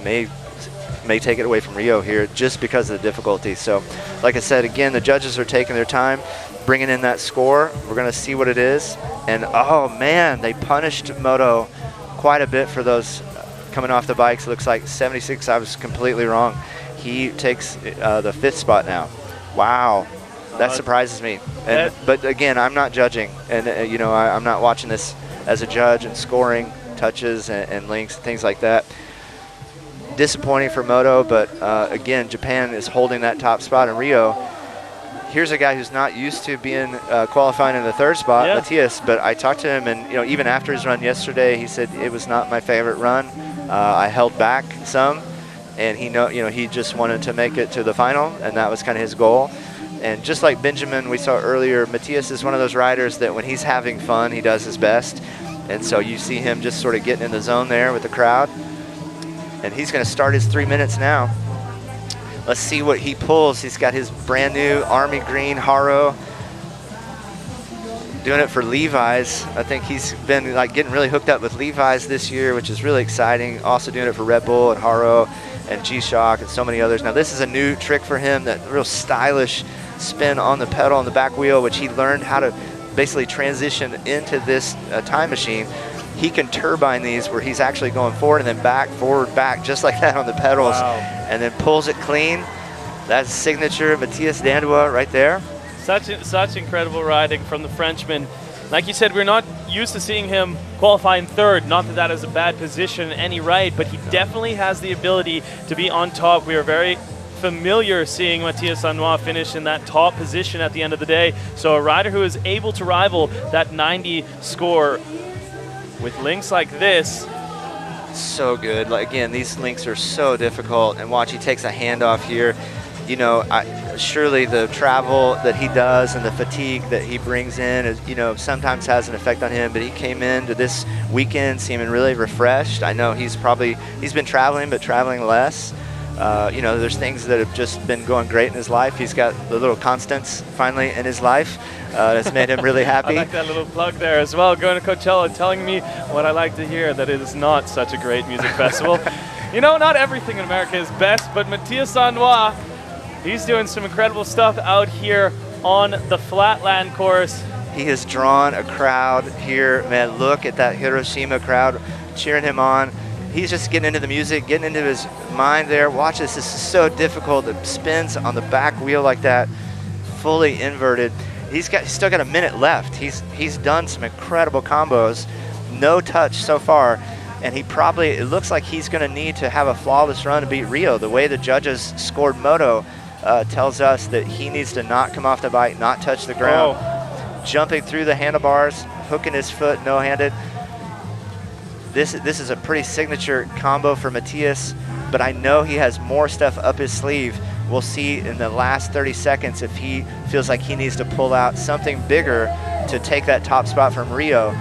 take it away from Rio here just because of the difficulty. So, like I said, again, the judges are taking their time, bringing in that score. We're going to see what it is. And, oh, man, they punished Moto quite a bit for those coming off the bikes. It looks like 76. I was completely wrong. He takes the 5th spot now. Wow. That surprises me. But, again, I'm not judging. And, I'm not watching this as a judge and scoring touches and links and things like that. Disappointing for Moto, but again, Japan is holding that top spot in Rio. Here's a guy who's not used to being qualifying in the 3rd spot, Matthias, but I talked to him, and even after his run yesterday, he said it was not my favorite run. I held back some, and he just wanted to make it to the final, and that was kind of his goal. And just like Benjamin we saw earlier, Matthias is one of those riders that when he's having fun, he does his best. And so you see him just sort of getting in the zone there with the crowd. And he's going to start his 3 minutes now. Let's see what he pulls. He's got his brand new Army Green Haro. Doing it for Levi's. I think he's been getting really hooked up with Levi's this year, which is really exciting. Also doing it for Red Bull and Haro and G-Shock and so many others. Now this is a new trick for him, that real stylish spin on the pedal on the back wheel, which he learned how to basically transition into this time machine. He can turbine these where he's actually going forward and then back, forward, back, just like that on the pedals. Wow. And then pulls it clean. That's signature Matthias Dandois right there. Such incredible riding from the Frenchman. Like you said, we're not used to seeing him qualifying 3rd. Not that that is a bad position in any right, but he definitely has the ability to be on top. We are very familiar seeing Matthias Dandois finish in that top position at the end of the day. So a rider who is able to rival that 90 score with links like this. So good. Again, these links are so difficult. And watch, he takes a handoff here. Surely the travel that he does and the fatigue that he brings in is, sometimes has an effect on him. But he came into this weekend seeming really refreshed. I know he's been traveling, but traveling less. There's things that have just been going great in his life. He's got the little constants finally in his life. That's made him really happy. I like that little plug there as well, going to Coachella, telling me what I like to hear, that it is not such a great music festival. Not everything in America is best, but Matthias Dandois, he's doing some incredible stuff out here on the Flatland course. He has drawn a crowd here. Man, look at that Hiroshima crowd cheering him on. He's just getting into the music, getting into his mind there. Watch this. This is so difficult. It spins on the back wheel like that, fully inverted. He's still got a minute left. He's done some incredible combos. No touch so far. And it looks like he's going to need to have a flawless run to beat Rio. The way the judges scored Moto tells us that he needs to not come off the bike, not touch the ground. Jumping through the handlebars, hooking his foot no-handed. This is a pretty signature combo for Matthias, but I know he has more stuff up his sleeve. We'll see in the last 30 seconds if he feels like he needs to pull out something bigger to take that top spot from Rio.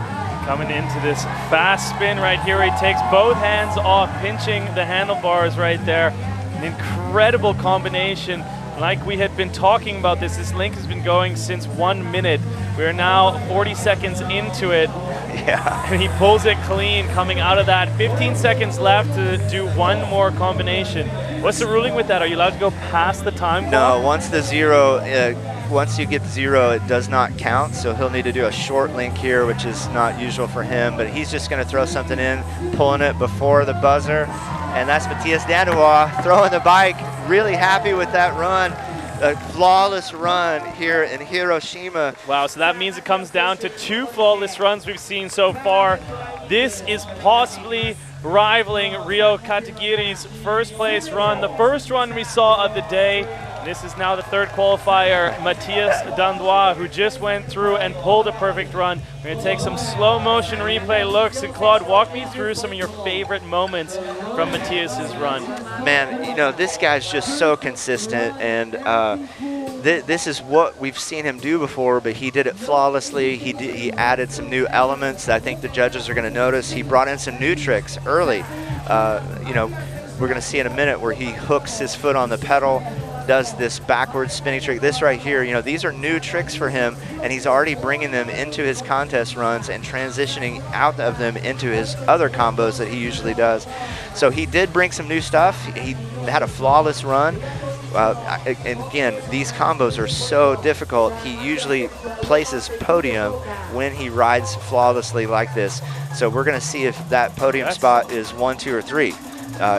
Coming into this fast spin right here, he takes both hands off, pinching the handlebars right there. An incredible combination. Like we had been talking about this link has been going since 1 minute. We're now 40 seconds into it. Yeah. And he pulls it clean coming out of that. 15 seconds left to do one more combination. What's the ruling with that? Are you allowed to go past the time clock? No, once you get 0, it does not count. So he'll need to do a short link here, which is not usual for him. But he's just going to throw something in, pulling it before the buzzer. And that's Matthias Dandois throwing the bike. Really happy with that run. A flawless run here in Hiroshima. Wow, so that means it comes down to 2 flawless runs we've seen so far. This is possibly rivaling Rio Katagiri's first place run, the first run we saw of the day. This is now the 3rd qualifier, Matthias Dandois, who just went through and pulled a perfect run. We're going to take some slow motion replay looks. And Claude, walk me through some of your favorite moments from Matthias's run. Man, you know, this guy's just so consistent, and this is what we've seen him do before, but he did it flawlessly. He added some new elements that I think the judges are going to notice. He brought in some new tricks early. You know, we're going to see in a minute where he hooks his foot on the pedal, does this backwards spinning trick. This right here, you know, these are new tricks for him, and he's already bringing them into his contest runs and transitioning out of them into his other combos that he usually does. So he did bring some new stuff. He had a flawless run. And again, these combos are so difficult. He usually places podium when he rides flawlessly like this. So we're going to see if that podium spot is 1, 2, or 3.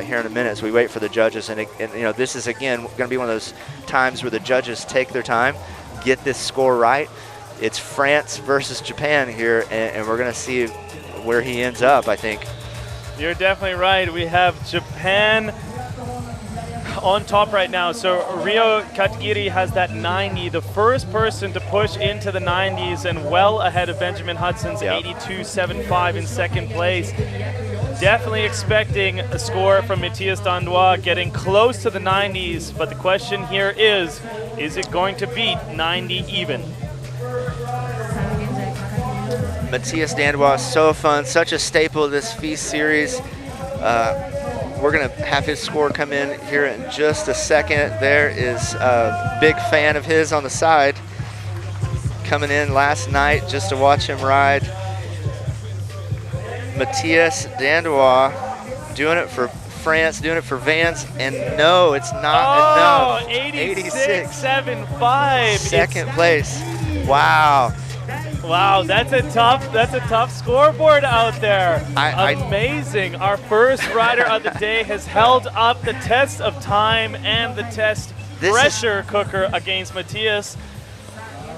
Here in a minute as we wait for the judges. And you know, this is again going to be one of those times where the judges take their time, get this score right. It's France versus Japan here, and we're going to see where he ends up, I think. You're definitely right. We have Japan on top right now. So Rio Katagiri has that 90, the first person to push into the 90s, and well ahead of Benjamin Hudson's 82.75 in 2nd place. Definitely expecting a score from Matthias Dandois getting close to the 90s, but the question here is it going to beat 90 even? Matthias Dandois, so fun, such a staple of this FISE series. We're going to have his score come in here in just a second. There is a big fan of his on the side coming in last night just to watch him ride. Matthias Dandois doing it for France, doing it for Vans, and no, it's not enough. 86.75. 2nd place. Wow. Wow, that's a tough scoreboard out there. Amazing. Our first rider of the day has held up the test of time and the test pressure cooker against Matthias.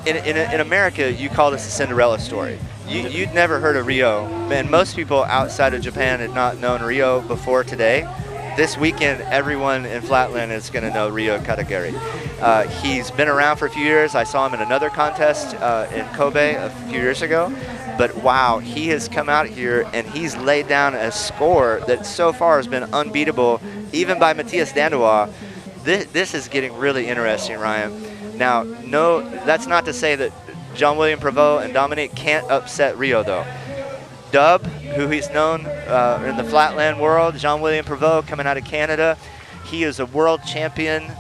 In America, you call this a Cinderella story. You'd never heard of Rio, and most people outside of Japan had not known Rio before today. This weekend, everyone in Flatland is going to know Rio Katagiri. He's been around for a few years. I saw him in another contest in Kobe a few years ago. But wow, he has come out here and he's laid down a score that so far has been unbeatable, even by Matthias Dandois. This is getting really interesting, Ryan. Now, no, that's not to say that Jean-William Prévost and Dominique can't upset Rio, though. Dub, who he's known in the flatland world, Jean-William Prévost coming out of Canada. He is a world champion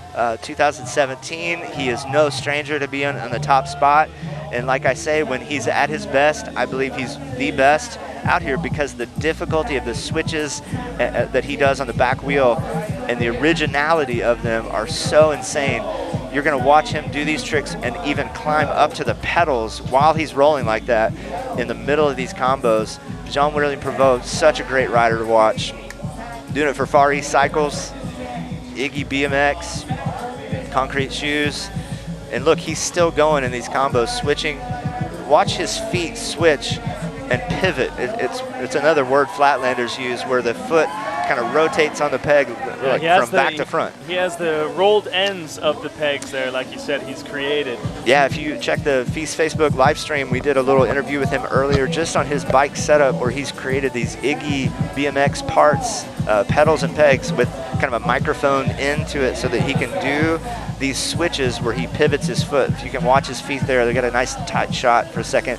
2017. He is no stranger to being on the top spot. And like I say, when he's at his best, I believe he's the best out here because the difficulty of the switches that he does on the back wheel and the originality of them are so insane. You're going to watch him do these tricks and even climb up to the pedals while he's rolling like that in the middle of these combos. Jean-William Prévost, such a great rider to watch. Doing it for Far East Cycles, Iggy BMX, Concrete Shoes. And look, he's still going in these combos, switching. Watch his feet switch and pivot. It's another word Flatlanders use where the foot kind of rotates on the peg like from back to front. He has the rolled ends of the pegs there, like you said, he's created. Yeah, if you check the Feast Facebook live stream, we did a little interview with him earlier just on his bike setup where he's created these Iggy BMX parts, pedals and pegs with kind of a microphone into it so that he can do these switches where he pivots his foot. If you can watch his feet there, they got a nice tight shot for a second,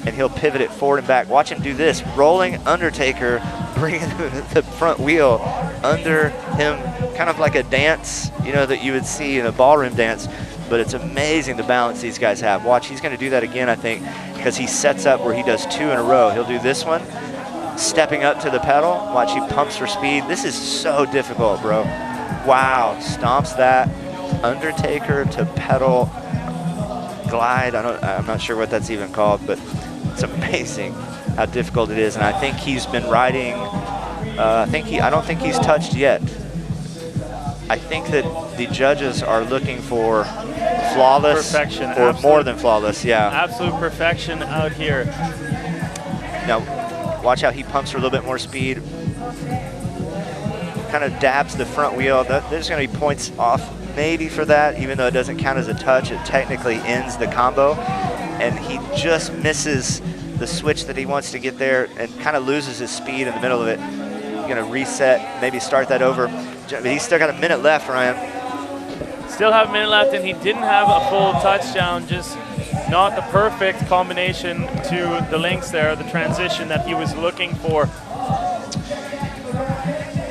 and he'll pivot it forward and back. Watch him do this, rolling Undertaker, bringing the front wheel under him, kind of like a dance, you know, that you would see in a ballroom dance. But it's amazing the balance these guys have. Watch, he's going to do that again, I think, because he sets up where he does 2 in a row. He'll do this one, stepping up to the pedal. Watch, he pumps for speed. This is so difficult, bro. Wow, stomps that. Undertaker to pedal glide. I'm not sure what that's even called, but it's amazing how difficult it is. And I think he's been riding, I don't think he's touched yet. I think that the judges are looking for flawless perfection, or more than flawless, yeah. Absolute perfection out here. Now, watch how he pumps for a little bit more speed. Kind of dabs the front wheel. There's going to be points off maybe for that, even though it doesn't count as a touch. It technically ends the combo, and he just misses the switch that he wants to get there and kind of loses his speed in the middle of it. Going to reset, maybe start that over. He's still got a minute left, Ryan. Still have a minute left, and he didn't have a full touchdown, just not the perfect combination to the links there, the transition that he was looking for.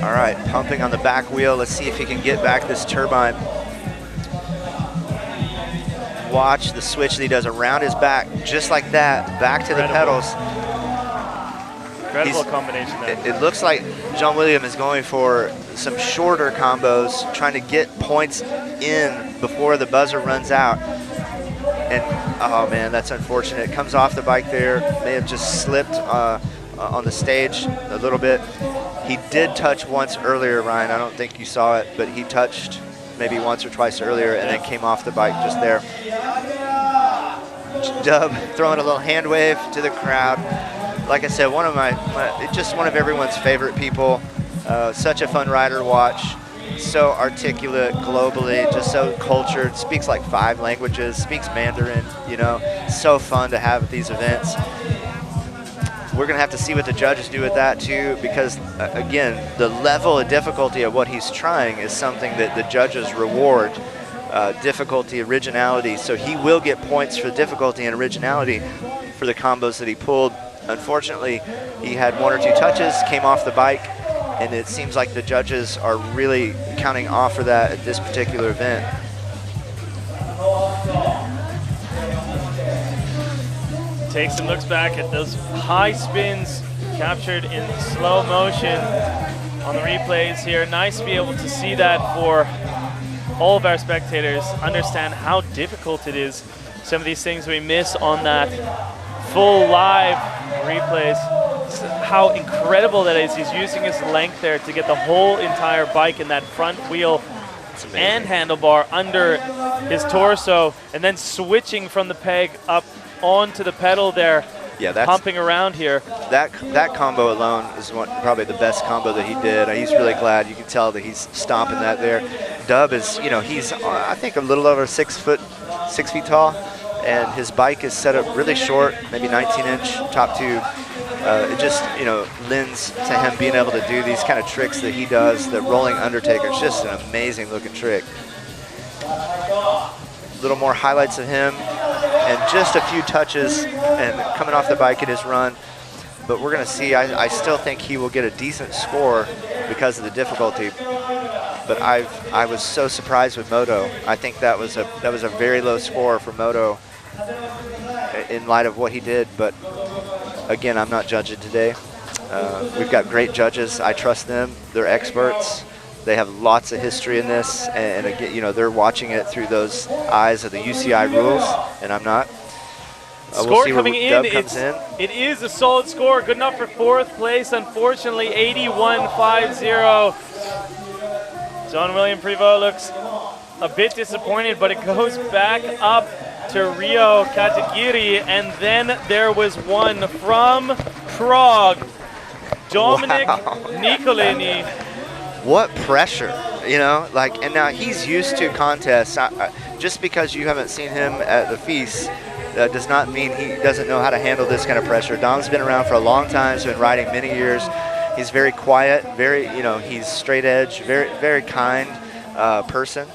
All right, pumping on the back wheel. Let's see if he can get back this turbine. Watch the switch that he does around his back, just like that, back to the pedals. Incredible combination there. It looks like John William is going for some shorter combos, trying to get points in before the buzzer runs out. And, oh man, that's unfortunate. It comes off the bike there. May have just slipped on the stage a little bit. He did touch once earlier, Ryan. I don't think you saw it, but he touched maybe once or twice earlier and then came off the bike just there. Dub throwing a little hand wave to the crowd. Like I said, one of everyone's favorite people. Such a fun rider to watch. So articulate globally, just so cultured. Speaks like 5 languages, speaks Mandarin, you know. So fun to have at these events. We're going to have to see what the judges do with that too, because again, the level of difficulty of what he's trying is something that the judges reward. Difficulty, originality. So he will get points for difficulty and originality for the combos that he pulled. Unfortunately, he had 1 or 2 touches, came off the bike, and it seems like the judges are really counting off for that at this particular event. Takes and looks back at those high spins captured in slow motion on the replays here. Nice to be able to see that for all of our spectators, understand how difficult it is. Some of these things we miss on that full live replays. How incredible that is. He's using his length there to get the whole entire bike in that front wheel and handlebar under his torso, and then switching from the peg up onto the pedal there. Yeah, that's pumping around here. That combo alone is probably the best combo that he did. He's really glad. You can tell that he's stomping that there. Dub is, you know, he's I think a little over 6 feet tall, and his bike is set up really short, maybe 19-inch top tube. It just, you know, lends to him being able to do these kind of tricks that he does. The rolling Undertaker is just an amazing looking trick. A little more highlights of him, and just a few touches and coming off the bike in his run. But we're going to see. I still think he will get a decent score because of the difficulty. But I was so surprised with Moto. I think that was a very low score for Moto in light of what he did. But again, I'm not judging today. We've got great judges. I trust them. They're experts. They have lots of history in this, and again, you know, they're watching it through those eyes of the UCI rules, and I'm not. Score we'll see coming where in. Dub comes in. It is a solid score. Good enough for 4th place. Unfortunately, 81.50. John William Prévost looks a bit disappointed, but it goes back up to Rio Katagiri, and then there was one from Prague. Dominic Wow. Nicolini. What pressure, you know? Like, and now he's used to contests. Just because you haven't seen him at the feast does not mean he doesn't know how to handle this kind of pressure. Dom's been around for a long time. He's been riding many years. He's very quiet, very, you know, he's straight edge, very, very kind person.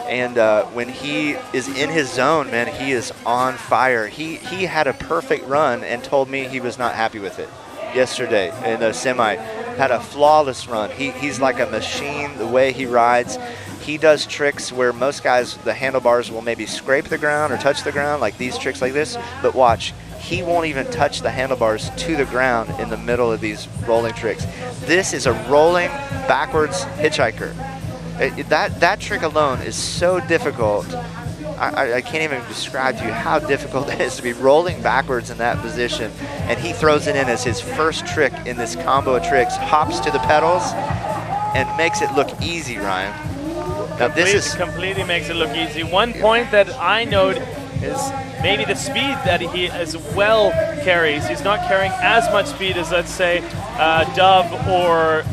And when he is in his zone, man, he is on fire. He had a perfect run and told me he was not happy with it yesterday in the semi. Had a flawless run. He's like a machine the way he rides. He does tricks where most guys, the handlebars will maybe scrape the ground or touch the ground, like these tricks like this. But watch, he won't even touch the handlebars to the ground in the middle of these rolling tricks. This is a rolling backwards hitchhiker. That trick alone is so difficult. I can't even describe to you how difficult it is to be rolling backwards in that position. And he throws it in as his first trick in this combo of tricks, hops to the pedals, and makes it look easy, Ryan. Now this completely makes it look easy. One point that I note is maybe the speed that he as well carries. He's not carrying as much speed as, let's say, Dove or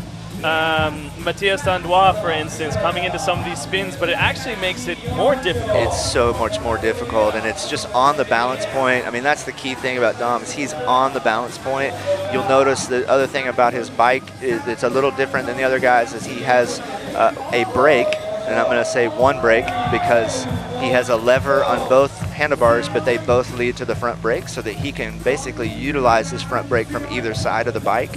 Matthias Dandois, for instance, coming into some of these spins, but it actually makes it more difficult. It's so much more difficult, and it's just on the balance point. I mean, that's the key thing about Dom, is he's on the balance point. You'll notice the other thing about his bike is it's a little different than the other guys, is he has a brake, and I'm going to say one brake because he has a lever on both handlebars, but they both lead to the front brake so that he can basically utilize his front brake from either side of the bike.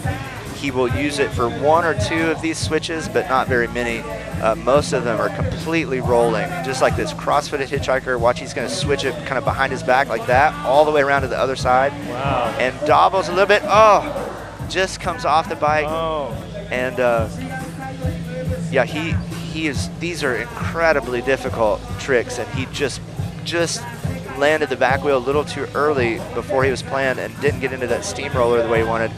He will use it for one or two of these switches, but not very many. Most of them are completely rolling, just like this cross-footed hitchhiker. Watch, he's going to switch it kind of behind his back like that, all the way around to the other side. Wow. And Davos a little bit, just comes off the bike. And yeah, he is. These are incredibly difficult tricks, and he just landed the back wheel a little too early before he was planned and didn't get into that steamroller the way he wanted.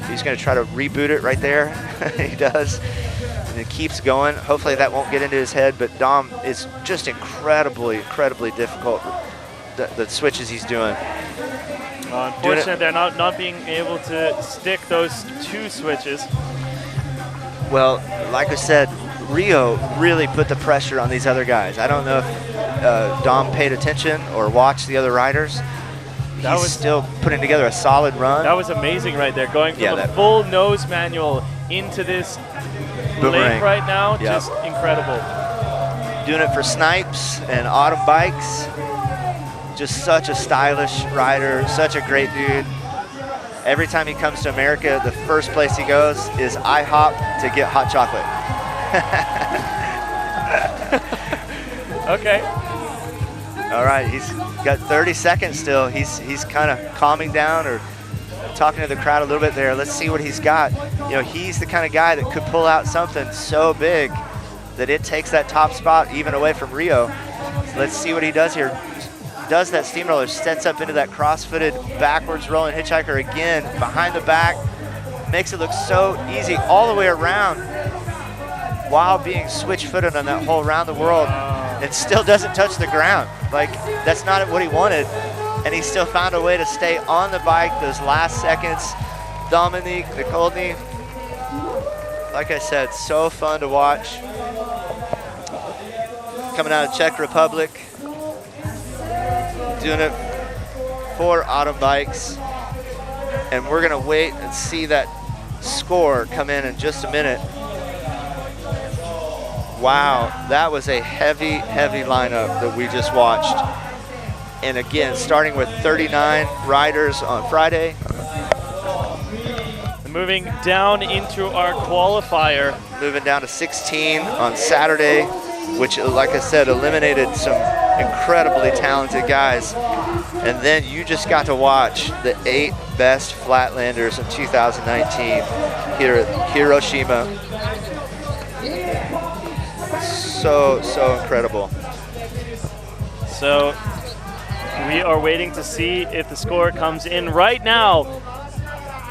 He's going to try to reboot it right there. He does. And it keeps going. Hopefully that won't get into his head, but Dom is just incredibly difficult, the switches he's doing. Unfortunately, they're not being able to stick those two switches. Well, like I said, Rio really put the pressure on these other guys. I don't know if Dom paid attention or watched the other riders. He's still putting together a solid run. That was amazing right there, going from the full nose manual into this lane right now. Yep. Just incredible. Doing it for Snipes and Autumn Bikes. Just such a stylish rider, such a great dude. Every time he comes to America, the first place he goes is IHOP to get hot chocolate. Okay. All right, he's got 30 seconds still. He's kind of calming down or talking to the crowd a little bit there. Let's see what he's got. You know, he's the kind of guy that could pull out something so big that it takes that top spot even away from Rio. So let's see what he does here. Does that steamroller, sets up into that cross-footed backwards rolling hitchhiker again, behind the back, makes it look so easy all the way around while being switch-footed on that whole round the world. It still doesn't touch the ground. Like, that's not what he wanted. And he still found a way to stay on the bike those last seconds. Dominic Nicolini, like I said, so fun to watch. Coming out of Czech Republic, doing it for Autumn Bikes. And we're gonna wait and see that score come in just a minute. Wow, that was a heavy lineup that we just watched. And again, starting with 39 riders on Friday. Moving down into our qualifier. Moving down to 16 on Saturday, which, like I said, eliminated some incredibly talented guys. And then you just got to watch the 8 best Flatlanders in 2019 here at Hiroshima. So incredible. So we are waiting to see if the score comes in right now.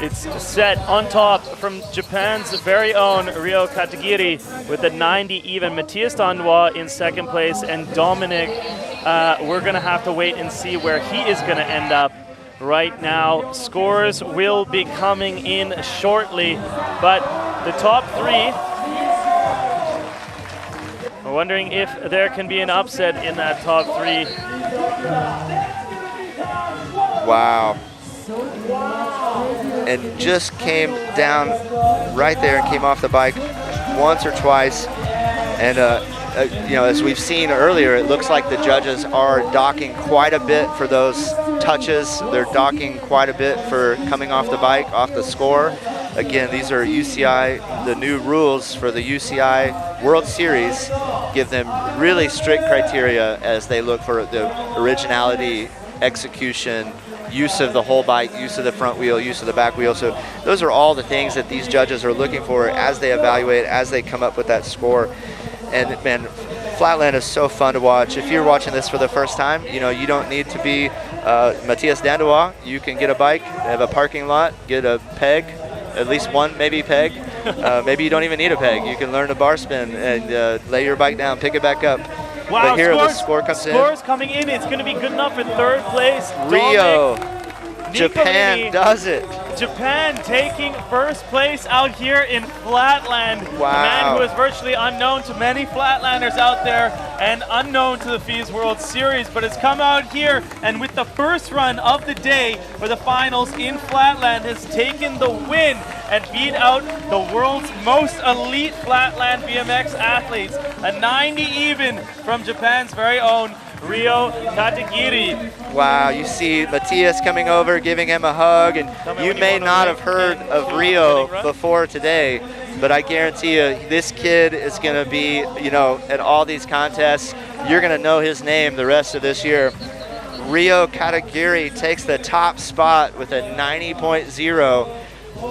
It's set on top from Japan's very own Ryo Katagiri with a 90 even. Matthias Dandois in second place, and Dominic, we're going to have to wait and see where he is going to end up. right now. Scores will be coming in shortly, but the top three, we're wondering if there can be an upset in that top three. Wow. And just came down right there and came off the bike once or twice. And you know, as we've seen earlier, it looks like the judges are docking quite a bit for those touches. They're docking quite a bit for coming off the bike, off the score. Again, these are UCI, the new rules for the UCI World Series give them really strict criteria as they look for the originality, execution, use of the whole bike, use of the front wheel, use of the back wheel. So those are all the things that these judges are looking for as they evaluate, as they come up with that score. And man, Flatland is so fun to watch. If you're watching this for the first time, you know, you don't need to be Matthias Dandois. You can get a bike, have a parking lot, get a peg, at least one maybe peg. Maybe you don't even need a peg. You can learn a bar spin and lay your bike down, pick it back up. Wow, but here the score comes in. Scores coming in. It's going to be good enough for third place. Rio, Dominic Japan Nicolini. does it. Japan taking first place out here in Flatland. Wow. A man who is virtually unknown to many Flatlanders out there and unknown to the FIS World Series, but has come out here and with the first run of the day for the finals in Flatland has taken the win and beat out the world's most elite Flatland BMX athletes. A 90 even from Japan's very own Rio Katagiri. Wow, you see Matthias coming over, giving him a hug, and you may not have heard of Rio before today, but I guarantee you this kid is going to be, you know, at all these contests, you're going to know his name the rest of this year. Rio Katagiri takes the top spot with a 90.0.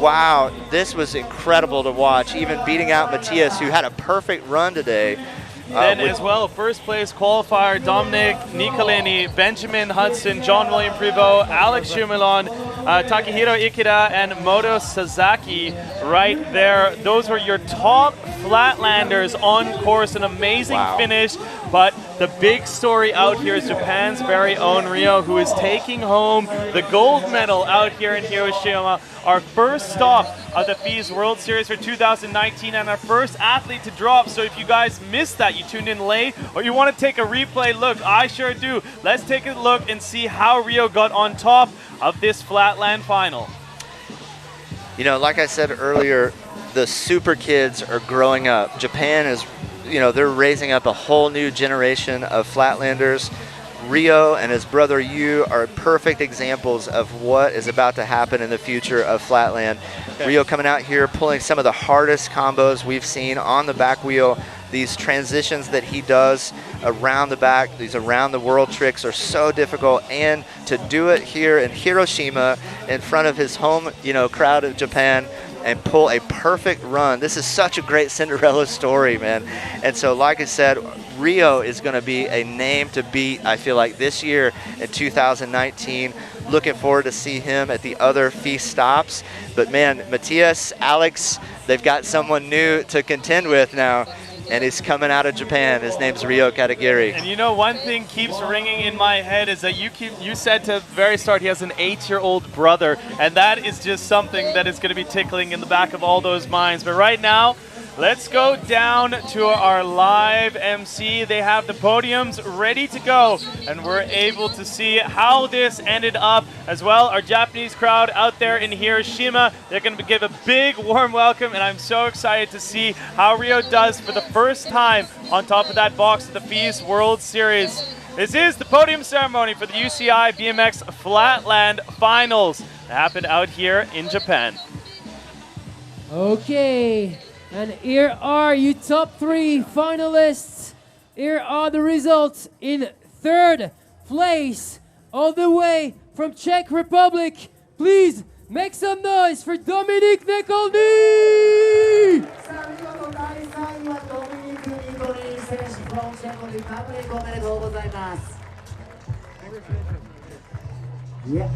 Wow, this was incredible to watch, even beating out Matthias, who had a perfect run today. Then as well, first place qualifier Dominic Nicolini, Benjamin Hudson, John William Prevost, Alex Shumilon, Takehiro Ikeda, and Moto Sasaki right there. Those were your top Flatlanders on course. An amazing finish, but the big story out here is Japan's very own Rio, who is taking home the gold medal out here in Hiroshima. Our first stop of the FIS World Series for 2019 and our first athlete to drop. So if you guys missed that, you tuned in late, or you want to take a replay look, I sure do. Let's take a look and see how Rio got on top of this Flatland final. You know, like I said earlier, the super kids are growing up. Japan is, you know, they're raising up a whole new generation of Flatlanders. Rio and his brother Yu are perfect examples of what is about to happen in the future of Flatland. Okay. Rio coming out here, pulling some of the hardest combos we've seen on the back wheel. These transitions that he does around the back, these around the world tricks are so difficult, and to do it here in Hiroshima in front of his home, you know, crowd of Japan and pull a perfect run. This is such a great Cinderella story, man. And so, like I said, Rio is going to be a name to beat, I feel like, this year in 2019. Looking forward to see him at the other FIS stops. But man, Matthias, Alex, they've got someone new to contend with now, and he's coming out of Japan. His name's Rio Katagiri. And you know, one thing keeps ringing in my head is that you said to the very start he has an 8-year-old brother, and that is just something that is going to be tickling in the back of all those minds. But right now, let's go down to our live MC. They have the podiums ready to go, and we're able to see how this ended up as well. Our Japanese crowd out there in Hiroshima, they're going to give a big warm welcome, and I'm so excited to see how Rio does for the first time on top of that box of the FIS World Series. This is the podium ceremony for the UCI BMX Flatland Finals that happened out here in Japan. Okay. And here are you top 3 finalists. Here are the results. In third place, all the way from Czech Republic, please make some noise for Dominic Nicolini! Yeah.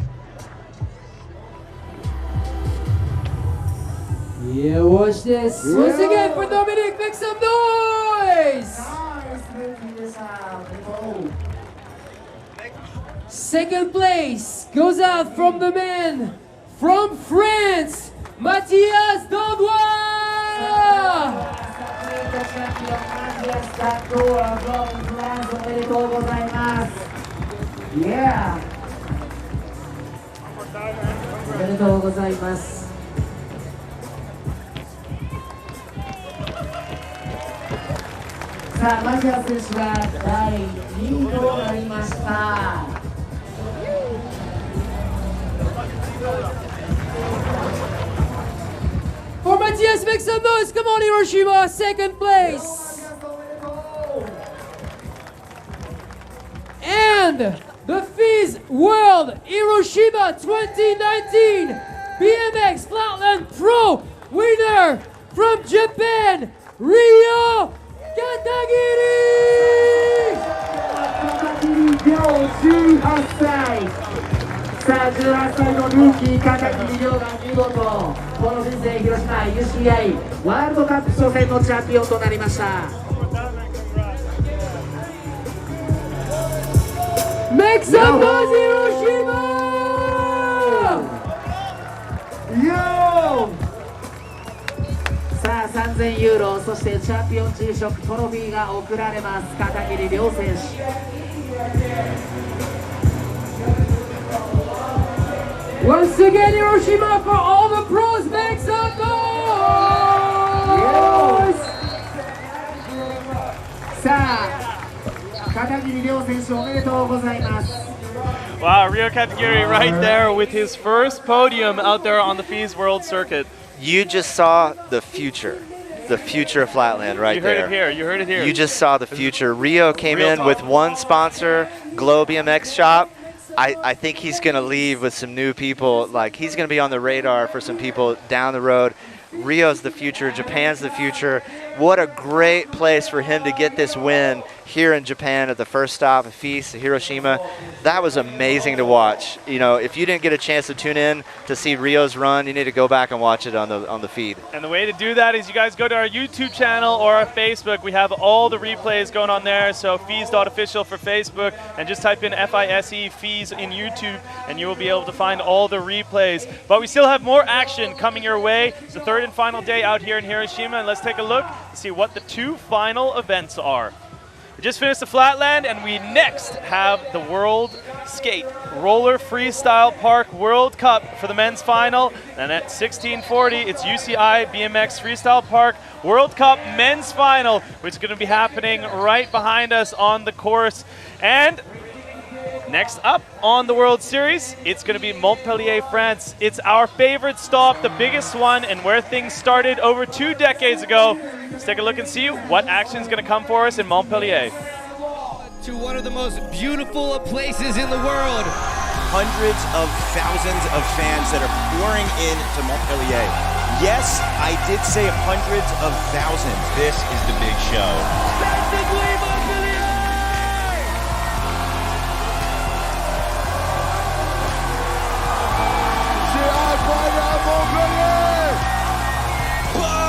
Yeah, watch this. Yeah. Once again for Dominic, make some noise! Nice, Second place goes out from the man from France, Mathias Dandois. おめでとうございます。Yeah. おめでとうございます。さあ、マジア選手が第2位となりました。For Matthias, make some noise. Come on, Hiroshima, second place. And the FIS World Hiroshima 2019 BMX Flatland Pro winner from Japan, Ryo Katagiri! 18歳。さあ、18歳のルーキー片桐亮が見事この人生広島 UCI ワールドカップ初戦のチャンピオンとなりました。Make some noise, Hiroshima! Yo! さあ、3000ユーロ、そしてチャンピオン G ショックトロフィーが贈られます。片桐亮選手。Once again, Hiroshima for all the pros, make some noise! さあ、片桐亮選手おめでとうございます。 Wow, Ryo Katagiri right there with his first podium out there on the FIS World Circuit. You just saw the future of Flatland right there. You heard it here. You heard it here. You just saw the future. Ryo came Real in talk. with one sponsor, Glow BMX Shop. I think he's going to leave with some new people. Like, he's going to be on the radar for some people down the road. Rio's the future. Japan's the future. What a great place for him to get this win here in Japan at the first stop of FIS, Hiroshima. That was amazing to watch. You know, if you didn't get a chance to tune in to see Rio's run, you need to go back and watch it on the feed. And the way to do that is you guys go to our YouTube channel or our Facebook. We have all the replays going on there. So FIS.official for Facebook, and just type in FISE FIS in YouTube and you will be able to find all the replays. But we still have more action coming your way. It's the third and final day out here in Hiroshima, and let's take a look to see what the two final events are. We just finished the Flatland, and we next have the World Skate Roller Freestyle Park World Cup for the men's final. And at 1640, it's UCI BMX Freestyle Park World Cup men's final, which is going to be happening right behind us on the course. And next up on the World Series, it's going to be Montpellier, France. It's our favorite stop, the biggest one, and where things started over 2 decades ago. Let's take a look and see what action is going to come for us in Montpellier. To one of the most beautiful places in the world. Hundreds of thousands of fans that are pouring in to Montpellier. Yes, I did say hundreds of thousands. This is the big show. Basically Montpellier!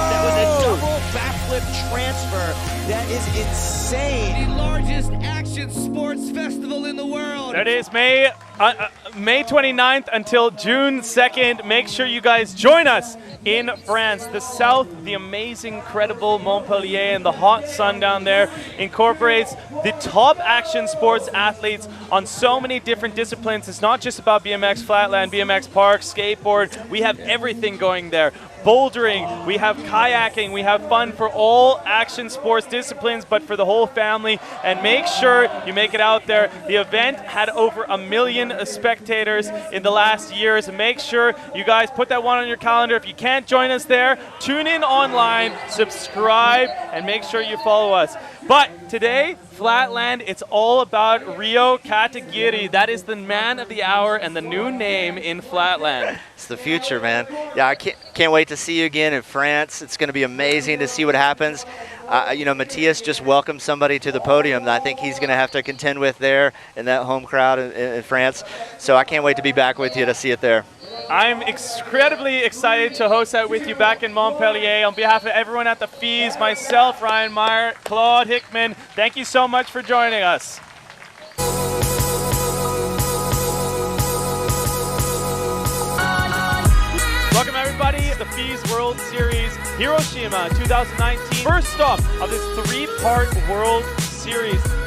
That was a double backflip transfer. That is insane. The largest action sports festival in the world. That is May 29th until June 2nd. Make sure you guys join us in France. The south, the amazing, incredible Montpellier, and the hot sun down there incorporates the top action sports athletes on so many different disciplines. It's not just about BMX Flatland, BMX Park, skateboard. We have everything going there. Bouldering, we have kayaking, we have fun for all action sports disciplines, but for the whole family. And make sure you make it out there. The event had over 1 million spectators in the last years. Make sure you guys put that one on your calendar. If you can't join us there, tune in online, subscribe, and make sure you follow us. But today, Flatland, it's all about Ryo Katagiri. That is the man of the hour and the new name in Flatland. It's the future, man. Yeah, I can't wait to see you again in France. It's going to be amazing to see what happens. You know, Matthias just welcomed somebody to the podium that I think he's going to have to contend with there in that home crowd in France. So I can't wait to be back with you to see it there. I'm incredibly excited to host that with you back in Montpellier. On behalf of everyone at the FIS, myself, Ryan Meyer, Claude Hickman, thank you so much for joining us. FIS World Series Hiroshima 2019. First stop of this 3-part World Series.